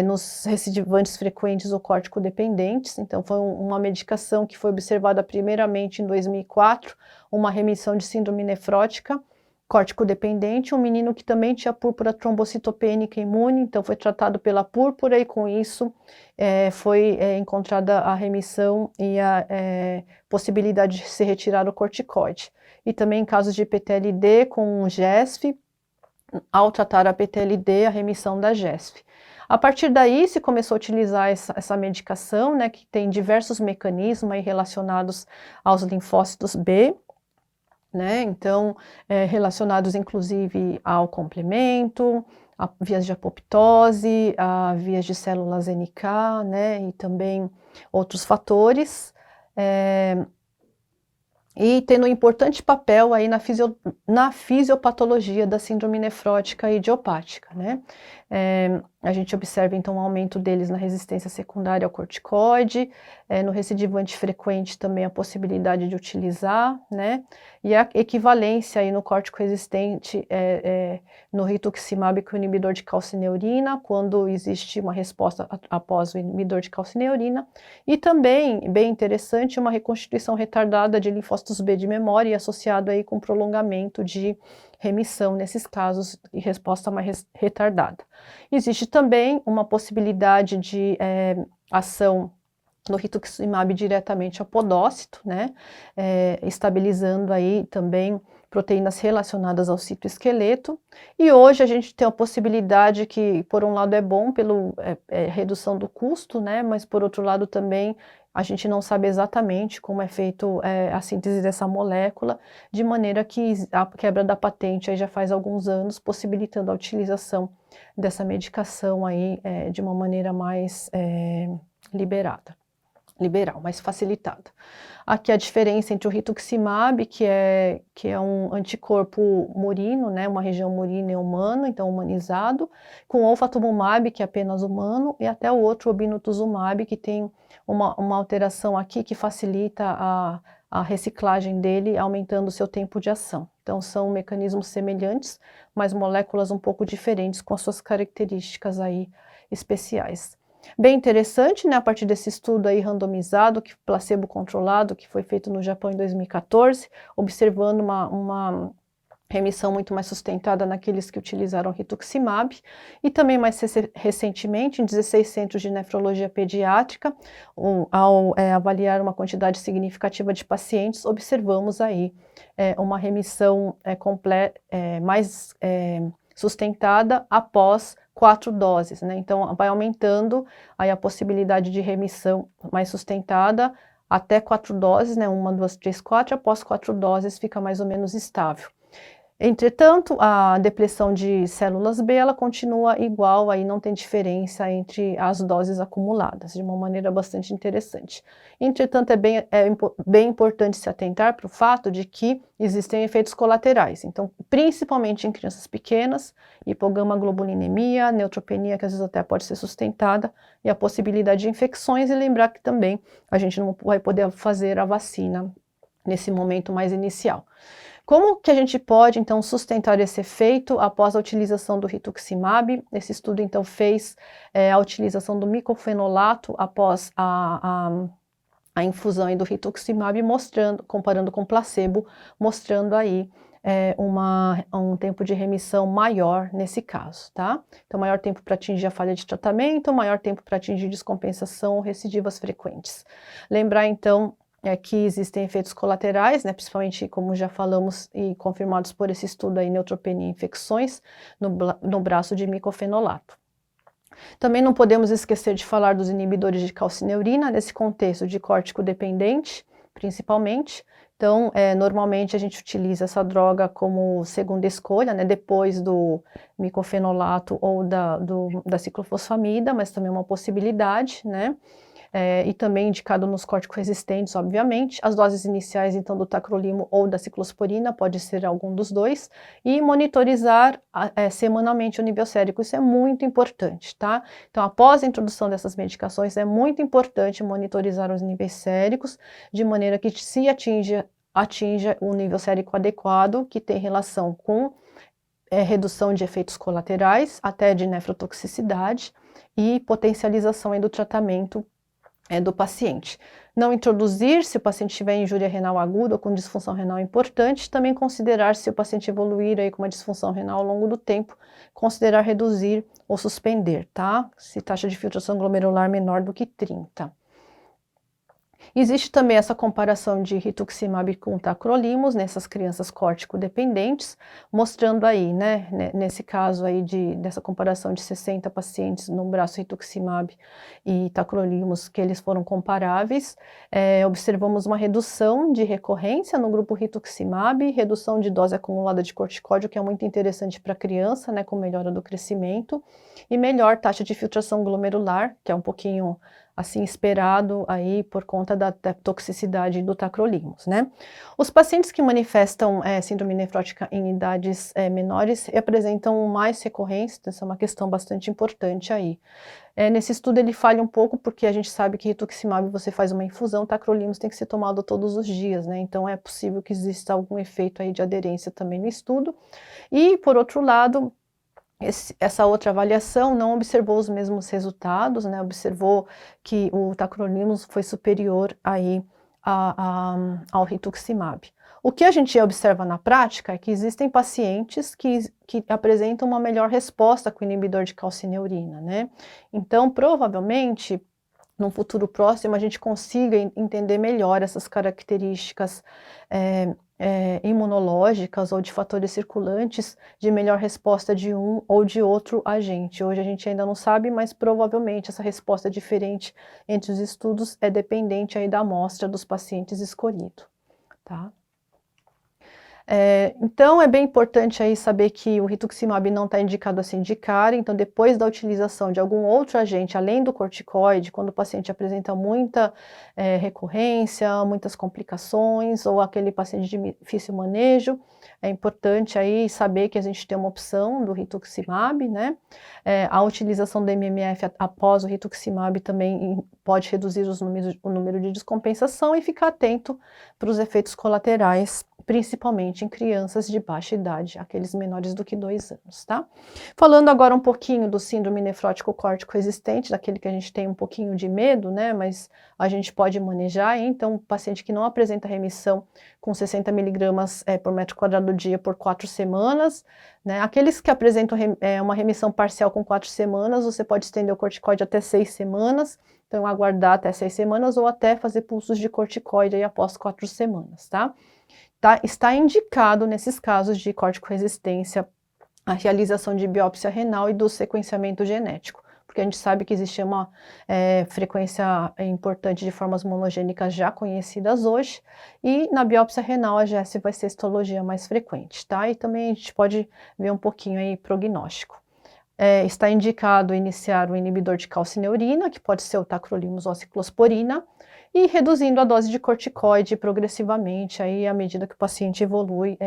nos recidivantes frequentes ou córtico-dependentes. Então, foi uma medicação que foi observada primeiramente em 2004, uma remissão de síndrome nefrótica córtico-dependente, um menino que também tinha púrpura trombocitopênica imune, então foi tratado pela púrpura e com isso foi encontrada a remissão e a possibilidade de se retirar o corticoide. E também em casos de PTLD com GESF, ao tratar a PTLD, a remissão da GESF. A partir daí se começou a utilizar essa medicação, né, que tem diversos mecanismos aí relacionados aos linfócitos B, né? Então, relacionados inclusive ao complemento, a vias de apoptose, a vias de células NK, né? E também outros fatores, e tendo um importante papel aí na fisiopatologia da síndrome nefrótica idiopática, né? A gente observa então um aumento deles na resistência secundária ao corticoide, no recidivante frequente também a possibilidade de utilizar, né? E a equivalência aí no córtico resistente no rituximab com o inibidor de calcineurina, quando existe uma resposta após o inibidor de calcineurina, e também, bem interessante, uma reconstituição retardada de linfócitos B de memória, associado aí com prolongamento de remissão nesses casos e resposta mais retardada. Existe também uma possibilidade de ação no rituximab diretamente ao podócito, né, estabilizando aí também proteínas relacionadas ao citoesqueleto, e hoje a gente tem a possibilidade que, por um lado, é bom pela redução do custo, né, mas por outro lado também a gente não sabe exatamente como é feito a síntese dessa molécula, de maneira que a quebra da patente aí já faz alguns anos, possibilitando a utilização dessa medicação aí de uma maneira mais liberal, mais facilitada. Aqui a diferença entre o rituximab, que é um anticorpo murino, né, uma região murina e humana, então humanizado, com o ofatumumab, que é apenas humano, e até o outro obinutuzumab, que tem uma alteração aqui que facilita a reciclagem dele, aumentando o seu tempo de ação. Então são mecanismos semelhantes, mas moléculas um pouco diferentes, com as suas características aí especiais. Bem interessante, né, a partir desse estudo aí randomizado, placebo controlado, que foi feito no Japão em 2014, observando uma remissão muito mais sustentada naqueles que utilizaram rituximab, e também mais recentemente, em 16 centros de nefrologia pediátrica, ao avaliar uma quantidade significativa de pacientes, observamos aí uma remissão mais sustentada após 4 doses, né? Então vai aumentando aí a possibilidade de remissão mais sustentada até 4 doses, né? 1, 2, 3, 4, após 4 doses fica mais ou menos estável. Entretanto, a depressão de células B, ela continua igual, aí não tem diferença entre as doses acumuladas, de uma maneira bastante interessante. Entretanto, bem importante se atentar para o fato de que existem efeitos colaterais, então, principalmente em crianças pequenas, hipogamaglobulinemia, neutropenia, que às vezes até pode ser sustentada, e a possibilidade de infecções, e lembrar que também a gente não vai poder fazer a vacina nesse momento mais inicial. Como que a gente pode, então, sustentar esse efeito após a utilização do rituximab? Esse estudo, então, fez a utilização do micofenolato após a infusão aí do rituximab, comparando com placebo, mostrando aí um tempo de remissão maior nesse caso, tá? Então, maior tempo para atingir a falha de tratamento, maior tempo para atingir descompensação ou recidivas frequentes. Lembrar, então, que existem efeitos colaterais, né, principalmente, como já falamos e confirmados por esse estudo aí, neutropenia e infecções no braço de micofenolato. Também não podemos esquecer de falar dos inibidores de calcineurina, nesse contexto de córtico dependente, principalmente. Então, normalmente a gente utiliza essa droga como segunda escolha, né, depois do micofenolato ou da ciclofosfamida, mas também é uma possibilidade, né? E também indicado nos corticoresistentes, obviamente. As doses iniciais, então, do tacrolimo ou da ciclosporina, pode ser algum dos dois, e monitorizar semanalmente o nível sérico, isso é muito importante, tá? Então, após a introdução dessas medicações, é muito importante monitorizar os níveis séricos, de maneira que se atinja o nível sérico adequado, que tem relação com redução de efeitos colaterais, até de nefrotoxicidade, e potencialização aí do tratamento do paciente. Não introduzir se o paciente tiver injúria renal aguda ou com disfunção renal importante, também considerar se o paciente evoluir aí com uma disfunção renal ao longo do tempo, considerar reduzir ou suspender, tá? Se taxa de filtração glomerular menor do que 30. Existe também essa comparação de rituximab com tacrolimus nessas crianças córtico-dependentes, mostrando aí, né, nesse caso aí dessa comparação de 60 pacientes no braço rituximab e tacrolimus, que eles foram comparáveis. Observamos uma redução de recorrência no grupo rituximab, redução de dose acumulada de corticóide, que é muito interessante para a criança, né, com melhora do crescimento, e melhor taxa de filtração glomerular, que é um pouquinho assim esperado aí por conta da toxicidade do tacrolimus, né? Os pacientes que manifestam síndrome nefrótica em idades menores apresentam mais recorrência, então essa é uma questão bastante importante aí. Nesse estudo ele falha um pouco porque a gente sabe que rituximab você faz uma infusão, tacrolimus tem que ser tomado todos os dias, né? Então é possível que exista algum efeito aí de aderência também no estudo. E por outro lado, essa outra avaliação não observou os mesmos resultados, né? Observou que o tacrolimus foi superior aí ao rituximab. O que a gente observa na prática é que existem pacientes que apresentam uma melhor resposta com o inibidor de calcineurina, né? Então, provavelmente, num futuro próximo, a gente consiga entender melhor essas características imunológicas ou de fatores circulantes de melhor resposta de um ou de outro agente. Hoje a gente ainda não sabe, mas provavelmente essa resposta diferente entre os estudos é dependente aí da amostra dos pacientes escolhido, tá? Então é bem importante aí saber que o rituximab não está indicado a se indicar, então depois da utilização de algum outro agente, além do corticoide, quando o paciente apresenta muita recorrência, muitas complicações, ou aquele paciente de difícil manejo, é importante aí saber que a gente tem uma opção do rituximab, né? A utilização do MMF após o rituximab também pode reduzir o número de descompensação e ficar atento para os efeitos colaterais, principalmente em crianças de baixa idade, aqueles menores do que 2 anos, tá? Falando agora um pouquinho do síndrome nefrótico córtico resistente, daquele que a gente tem um pouquinho de medo, né, mas a gente pode manejar, então, paciente que não apresenta remissão com 60 miligramas por metro quadrado do dia por 4 semanas, né, aqueles que apresentam uma remissão parcial com 4 semanas, você pode estender o corticoide até 6 semanas, então aguardar até 6 semanas ou até fazer pulsos de corticoide aí após 4 semanas, tá? Está indicado, nesses casos de córtico-resistência, a realização de biópsia renal e do sequenciamento genético, porque a gente sabe que existe uma frequência importante de formas monogênicas já conhecidas hoje, e na biópsia renal a GES vai ser a histologia mais frequente, tá? E também a gente pode ver um pouquinho aí prognóstico. Está indicado iniciar o inibidor de calcineurina, que pode ser o tacrolimus ou a ciclosporina, e reduzindo a dose de corticoide progressivamente, aí à medida que o paciente evolui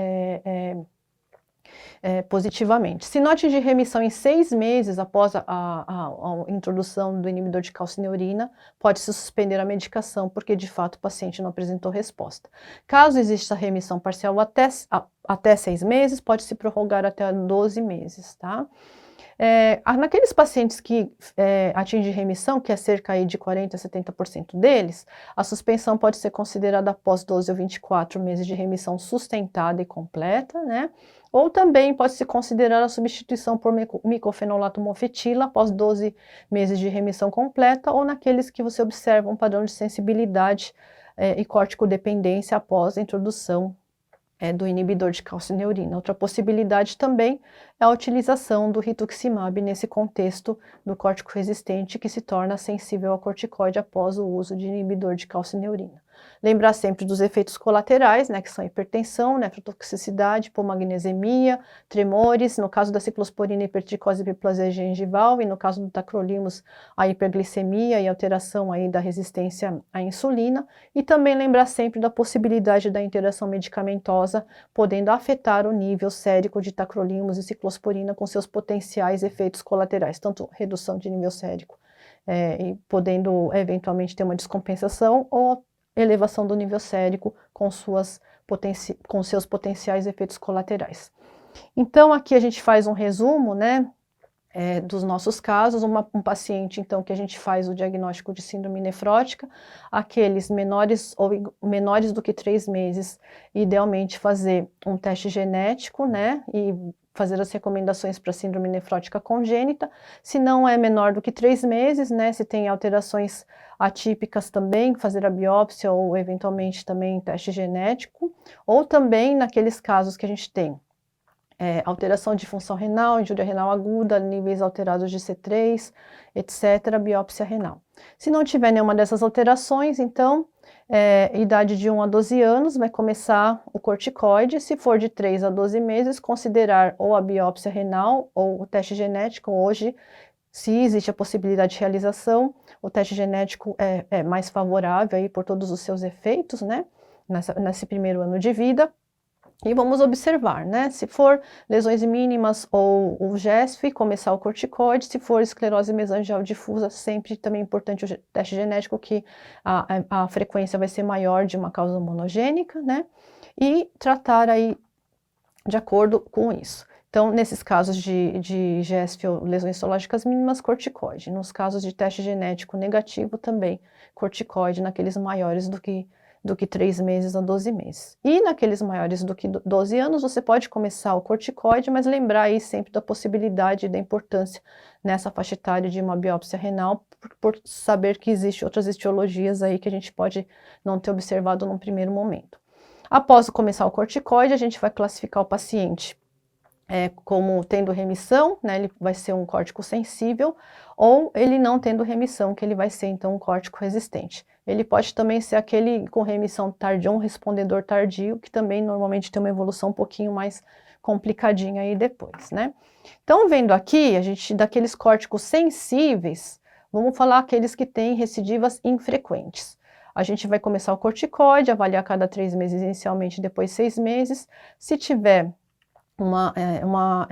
positivamente. Se não atingir remissão em 6 meses após a introdução do inibidor de calcineurina, pode-se suspender a medicação, porque de fato o paciente não apresentou resposta. Caso exista remissão parcial até 6 meses, pode-se prorrogar até 12 meses, tá? Naqueles pacientes que atingem remissão, que é cerca aí de 40% a 70% deles, a suspensão pode ser considerada após 12 ou 24 meses de remissão sustentada e completa, né? Ou também pode-se considerar a substituição por micofenolato mofetila após 12 meses de remissão completa, ou naqueles que você observa um padrão de sensibilidade e córtico-dependência após a introdução do inibidor de calcineurina. Outra possibilidade também é a utilização do rituximab nesse contexto do córtico resistente que se torna sensível ao corticoide após o uso de inibidor de calcineurina. Lembrar sempre dos efeitos colaterais, né, que são hipertensão, nefrotoxicidade, hipomagnesemia, tremores, no caso da ciclosporina, hipertricose e hiperplasia gengival, e no caso do tacrolimus, a hiperglicemia e alteração aí da resistência à insulina, e também lembrar sempre da possibilidade da interação medicamentosa, podendo afetar o nível sérico de tacrolimus e ciclosporina com seus potenciais efeitos colaterais, tanto redução de nível sérico, e podendo eventualmente ter uma descompensação, ou elevação do nível sérico com seus potenciais efeitos colaterais. Então, aqui a gente faz um resumo, né, dos nossos casos. Um paciente, então, que a gente faz o diagnóstico de síndrome nefrótica, aqueles menores do que 3 meses, idealmente fazer um teste genético, né, e fazer as recomendações para síndrome nefrótica congênita. Se não é menor do que 3 meses, né, se tem alterações atípicas também, fazer a biópsia ou eventualmente também teste genético, ou também naqueles casos que a gente tem alteração de função renal, injúria renal aguda, níveis alterados de C3, etc., biópsia renal. Se não tiver nenhuma dessas alterações, então, idade de 1 a 12 anos, vai começar o corticoide. Se for de 3 a 12 meses, considerar ou a biópsia renal ou o teste genético. Hoje, se existe a possibilidade de realização, o teste genético é mais favorável aí por todos os seus efeitos, né, nesse primeiro ano de vida. E vamos observar, né? Se for lesões mínimas ou o GESF, começar o corticoide. Se for esclerose mesangial difusa, sempre também é importante o teste genético, que a frequência vai ser maior de uma causa monogênica, né? E tratar aí de acordo com isso. Então, nesses casos de GESF ou lesões histológicas mínimas, corticoide. Nos casos de teste genético negativo, também corticoide, naqueles maiores do que 3 meses a 12 meses. E naqueles maiores do que 12 anos, você pode começar o corticoide, mas lembrar aí sempre da possibilidade e da importância nessa faixa etária de uma biópsia renal, por saber que existem outras etiologias aí que a gente pode não ter observado num primeiro momento. Após começar o corticoide, a gente vai classificar o paciente como tendo remissão, né, ele vai ser um córtico sensível, ou ele não tendo remissão, que ele vai ser então um córtico resistente. Ele pode também ser aquele com remissão tardia, um respondedor tardio, que também normalmente tem uma evolução um pouquinho mais complicadinha aí depois, né? Então, vendo aqui, a gente, daqueles córticos sensíveis, vamos falar aqueles que têm recidivas infrequentes. A gente vai começar o corticoide, avaliar a cada 3 meses inicialmente, depois 6 meses. Se tiver uma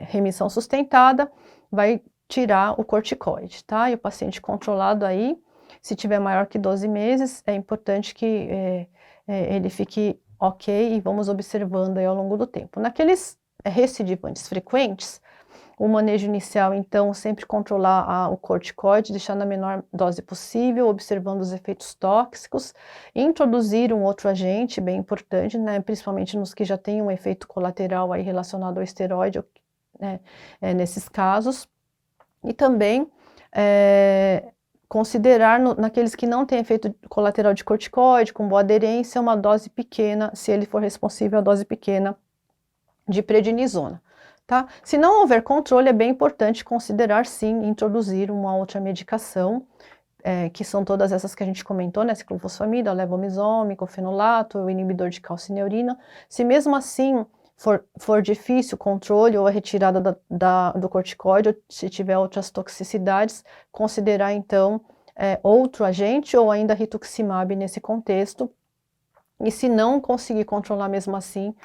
remissão sustentada, vai tirar o corticoide, tá? E o paciente controlado aí, se tiver maior que 12 meses, é importante que ele fique ok, e vamos observando aí ao longo do tempo. Naqueles recidivantes frequentes, o manejo inicial, então, sempre controlar o corticoide, deixar na menor dose possível, observando os efeitos tóxicos, introduzir um outro agente, bem importante, né, principalmente nos que já têm um efeito colateral aí relacionado ao esteroide, né, nesses casos, e também considerar naqueles que não têm efeito colateral de corticoide, com boa aderência, uma dose pequena, se ele for responsível à dose pequena de prednisona. tá? Se não houver controle, é bem importante considerar, sim, introduzir uma outra medicação, que são todas essas que a gente comentou, né? Ciclofosfamida, levomizole, micofenolato, o inibidor de calcineurina. Se mesmo assim for difícil o controle ou a retirada do corticoide, ou se tiver outras toxicidades, considerar então outro agente ou ainda rituximab nesse contexto. E se não conseguir controlar mesmo assim,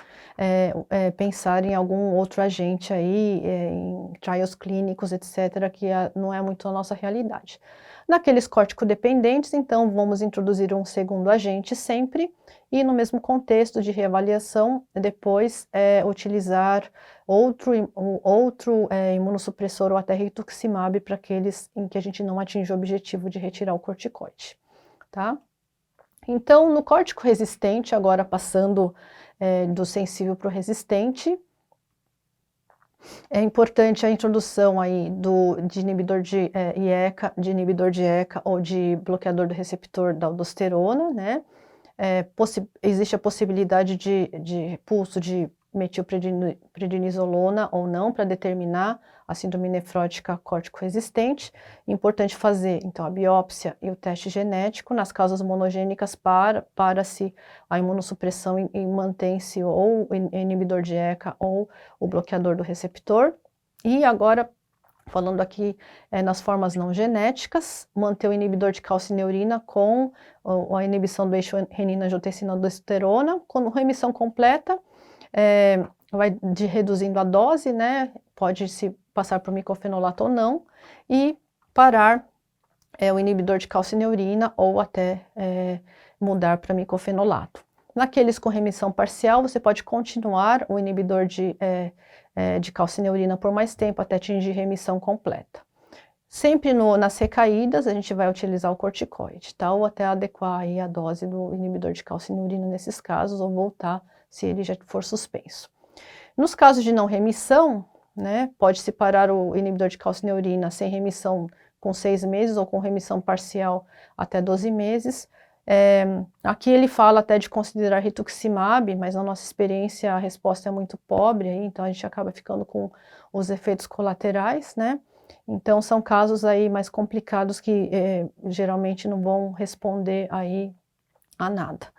pensar em algum outro agente aí, em trials clínicos, etc., que não é muito a nossa realidade. Naqueles corticodependentes, então, vamos introduzir um segundo agente sempre, e no mesmo contexto de reavaliação, depois utilizar outro imunossupressor ou até rituximab para aqueles em que a gente não atinge o objetivo de retirar o corticoide, tá? Então, no córtico resistente, agora passando do sensível para o resistente, é importante a introdução aí de inibidor de ECA ou de bloqueador do receptor da aldosterona, né? Existe a possibilidade de pulso de metilprednisolona ou não para determinar a síndrome nefrótica córtico-resistente. Importante fazer, então, a biópsia e o teste genético. Nas causas monogênicas, para-se a imunossupressão e mantém-se ou o inibidor de ECA ou o bloqueador do receptor. E agora, falando aqui nas formas não genéticas, manter o inibidor de calcineurina com a inibição do eixo renina-angiotensina-aldosterona, com remissão completa, vai reduzindo a dose, né? Pode-se passar por micofenolato ou não, e parar o inibidor de calcineurina ou até mudar para micofenolato. Naqueles com remissão parcial, você pode continuar o inibidor de calcineurina por mais tempo até atingir remissão completa. Sempre nas recaídas, a gente vai utilizar o corticoide, tá? Ou até adequar aí a dose do inibidor de calcineurina nesses casos, ou voltar se ele já for suspenso. Nos casos de não remissão, né, pode-se parar o inibidor de calcineurina sem remissão com 6 meses ou com remissão parcial até 12 meses. Aqui ele fala até de considerar rituximab, mas na nossa experiência a resposta é muito pobre, aí, então a gente acaba ficando com os efeitos colaterais, né? Então são casos aí mais complicados que geralmente não vão responder aí a nada.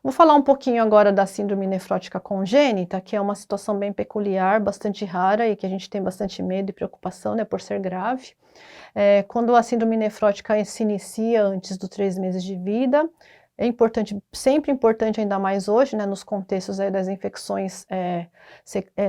Vou falar um pouquinho agora da síndrome nefrótica congênita, que é uma situação bem peculiar, bastante rara e que a gente tem bastante medo e preocupação, né, por ser grave. Quando a síndrome nefrótica se inicia antes dos 3 meses de vida, é importante, sempre importante, ainda mais hoje, né, nos contextos aí das infecções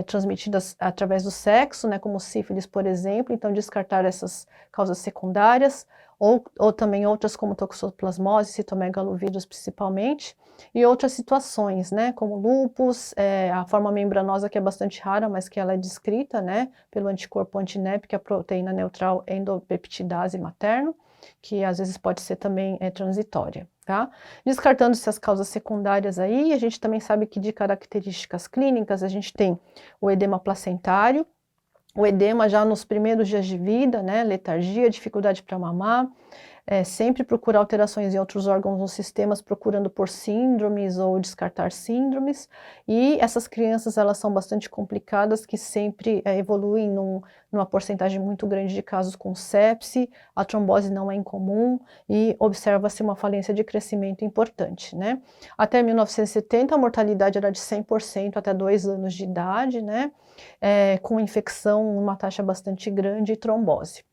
transmitidas através do sexo, né, como sífilis, por exemplo, então descartar essas causas secundárias, ou também outras como toxoplasmose, citomegalovírus principalmente, e outras situações, né, como lúpus, a forma membranosa que é bastante rara, mas que ela é descrita, né, pelo anticorpo anti-NEP, que é a proteína neutral endopeptidase materno, que às vezes pode ser também transitória, tá? Descartando-se as causas secundárias aí, a gente também sabe que de características clínicas, a gente tem o edema placentário, o edema já nos primeiros dias de vida, né, letargia, dificuldade para mamar, sempre procurar alterações em outros órgãos ou sistemas, procurando por síndromes ou descartar síndromes, e essas crianças, elas são bastante complicadas, que sempre evoluem numa porcentagem muito grande de casos com sepse, a trombose não é incomum, e observa-se uma falência de crescimento importante, né. Até 1970, a mortalidade era de 100% até 2 anos de idade, né, com infecção, uma taxa bastante grande e trombose.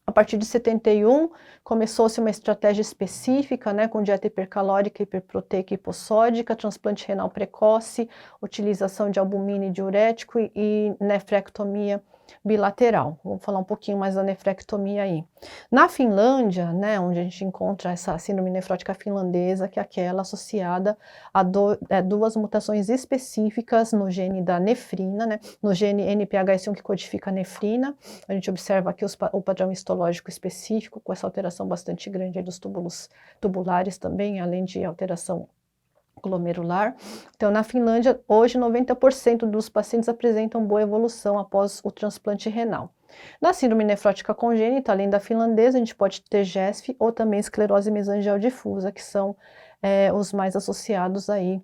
A partir de 71, começou-se uma estratégia específica, né, com dieta hipercalórica, hiperproteica e hipossódica, transplante renal precoce, utilização de albumina e diurético e nefrectomia bilateral. Vamos falar um pouquinho mais da nefrectomia aí. Na Finlândia, né, onde a gente encontra essa síndrome nefrótica finlandesa, que é aquela associada a duas mutações específicas no gene da nefrina, né, no gene NPHS1 que codifica a nefrina. A gente observa aqui o padrão histológico específico, com essa alteração bastante grande aí dos túbulos tubulares também, além de alteração glomerular. Então, na Finlândia, hoje 90% dos pacientes apresentam boa evolução após o transplante renal. Na síndrome nefrótica congênita, além da finlandesa, a gente pode ter GESF ou também esclerose mesangial difusa, que são os mais associados aí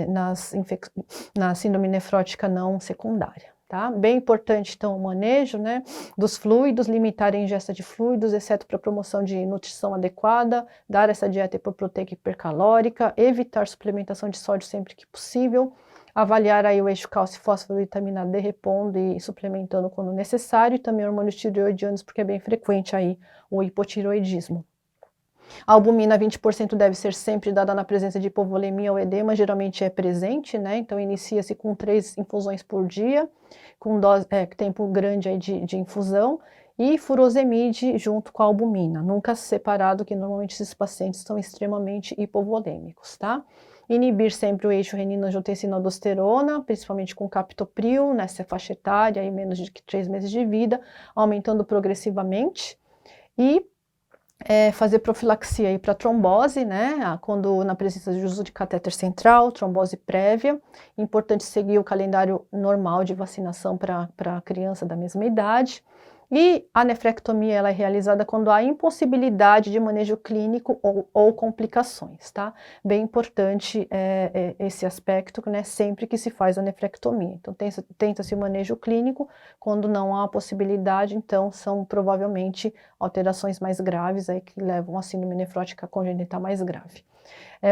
na síndrome nefrótica não secundária, tá? Bem importante, então, o manejo, né, dos fluidos, limitar a ingesta de fluidos, exceto para promoção de nutrição adequada, dar essa dieta hipoproteica e hipercalórica, evitar suplementação de sódio sempre que possível, avaliar aí o eixo cálcio, fósforo e vitamina D, repondo e suplementando quando necessário, e também hormônios tireoidianos, porque é bem frequente aí o hipotireoidismo. A albumina 20% deve ser sempre dada na presença de hipovolemia ou edema, geralmente é presente, né? Então inicia-se com 3 infusões por dia, com dose, tempo grande aí de infusão, e furosemide junto com a albumina, nunca separado, que normalmente esses pacientes estão extremamente hipovolêmicos, tá? Inibir sempre o eixo renina-angiotensina-aldosterona, principalmente com captopril, nessa faixa etária, aí menos de 3 meses de vida, aumentando progressivamente, e fazer profilaxia para trombose, né, quando na presença de uso de catéter central, trombose prévia. Importante seguir o calendário normal de vacinação para criança da mesma idade. E a nefrectomia ela é realizada quando há impossibilidade de manejo clínico ou complicações, tá? Bem importante esse aspecto, né, sempre que se faz a nefrectomia. Então tenta-se o manejo clínico, quando não há possibilidade, então são provavelmente alterações mais graves aí que levam a síndrome nefrótica congênita mais grave.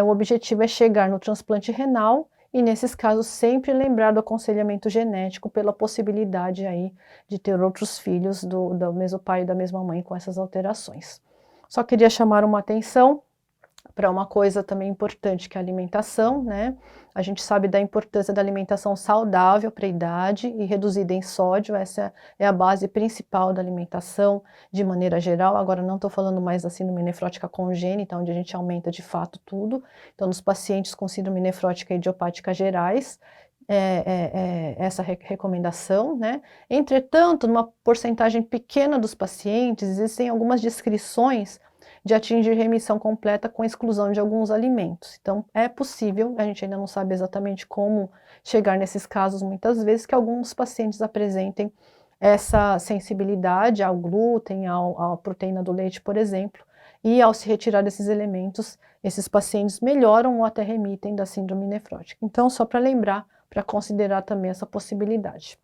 O objetivo é chegar no transplante renal e, nesses casos, sempre lembrar do aconselhamento genético pela possibilidade aí de ter outros filhos do mesmo pai e da mesma mãe com essas alterações. Só queria chamar uma atenção para uma coisa também importante, que é a alimentação, né? A gente sabe da importância da alimentação saudável para a idade e reduzida em sódio, essa é a base principal da alimentação de maneira geral. Agora não estou falando mais da síndrome nefrótica congênita, onde a gente aumenta de fato tudo. Então, nos pacientes com síndrome nefrótica idiopática gerais, essa recomendação, né? Entretanto, numa porcentagem pequena dos pacientes, existem algumas descrições de atingir remissão completa com exclusão de alguns alimentos. Então, é possível, a gente ainda não sabe exatamente como chegar nesses casos, muitas vezes, que alguns pacientes apresentem essa sensibilidade ao glúten, à proteína do leite, por exemplo, e ao se retirar desses elementos, esses pacientes melhoram ou até remitem da síndrome nefrótica. Então, só para lembrar, para considerar também essa possibilidade.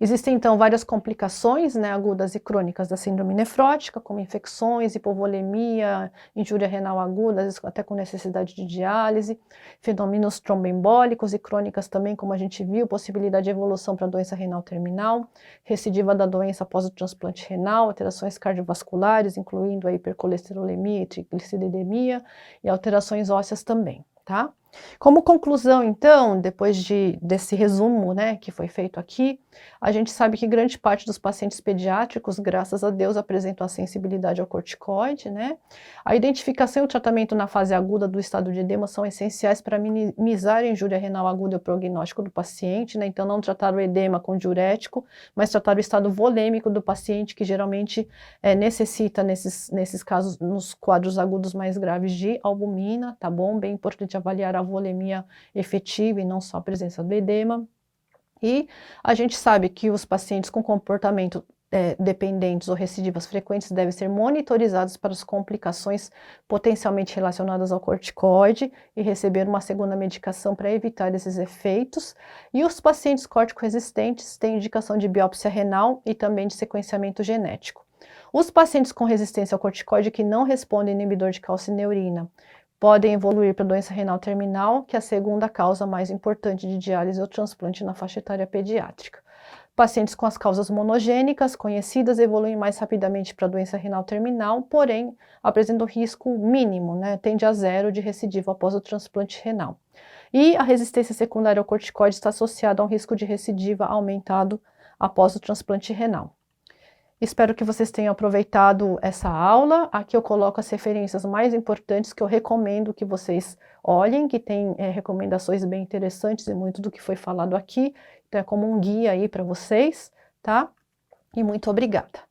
Existem, então, várias complicações, né, agudas e crônicas da síndrome nefrótica, como infecções, hipovolemia, injúria renal aguda, às vezes até com necessidade de diálise, fenômenos tromboembólicos e crônicas também, como a gente viu, possibilidade de evolução para doença renal terminal, recidiva da doença após o transplante renal, alterações cardiovasculares, incluindo a hipercolesterolemia e trigliceridemia, e alterações ósseas também, tá? Como conclusão, então, depois desse resumo, né, que foi feito aqui, a gente sabe que grande parte dos pacientes pediátricos, graças a Deus, apresentam a sensibilidade ao corticoide, né? A identificação e o tratamento na fase aguda do estado de edema são essenciais para minimizar a injúria renal aguda e o prognóstico do paciente, né? Então, não tratar o edema com diurético, mas tratar o estado volêmico do paciente, que geralmente necessita, nesses casos, nos quadros agudos mais graves, de albumina, tá bom? Bem importante avaliar a volemia efetiva e não só a presença do edema. E a gente sabe que os pacientes com comportamento dependentes ou recidivas frequentes devem ser monitorizados para as complicações potencialmente relacionadas ao corticoide e receber uma segunda medicação para evitar esses efeitos. E os pacientes córtico-resistentes têm indicação de biópsia renal e também de sequenciamento genético. Os pacientes com resistência ao corticoide que não respondem inibidor de calcineurina podem evoluir para doença renal terminal, que é a segunda causa mais importante de diálise ou transplante na faixa etária pediátrica. Pacientes com as causas monogênicas conhecidas evoluem mais rapidamente para doença renal terminal, porém apresentam risco mínimo, né, tende a 0 de recidiva após o transplante renal. E a resistência secundária ao corticoide está associada a um risco de recidiva aumentado após o transplante renal. Espero que vocês tenham aproveitado essa aula. Aqui eu coloco as referências mais importantes que eu recomendo que vocês olhem, que tem recomendações bem interessantes e muito do que foi falado aqui. Então é como um guia aí para vocês, tá? E muito obrigada.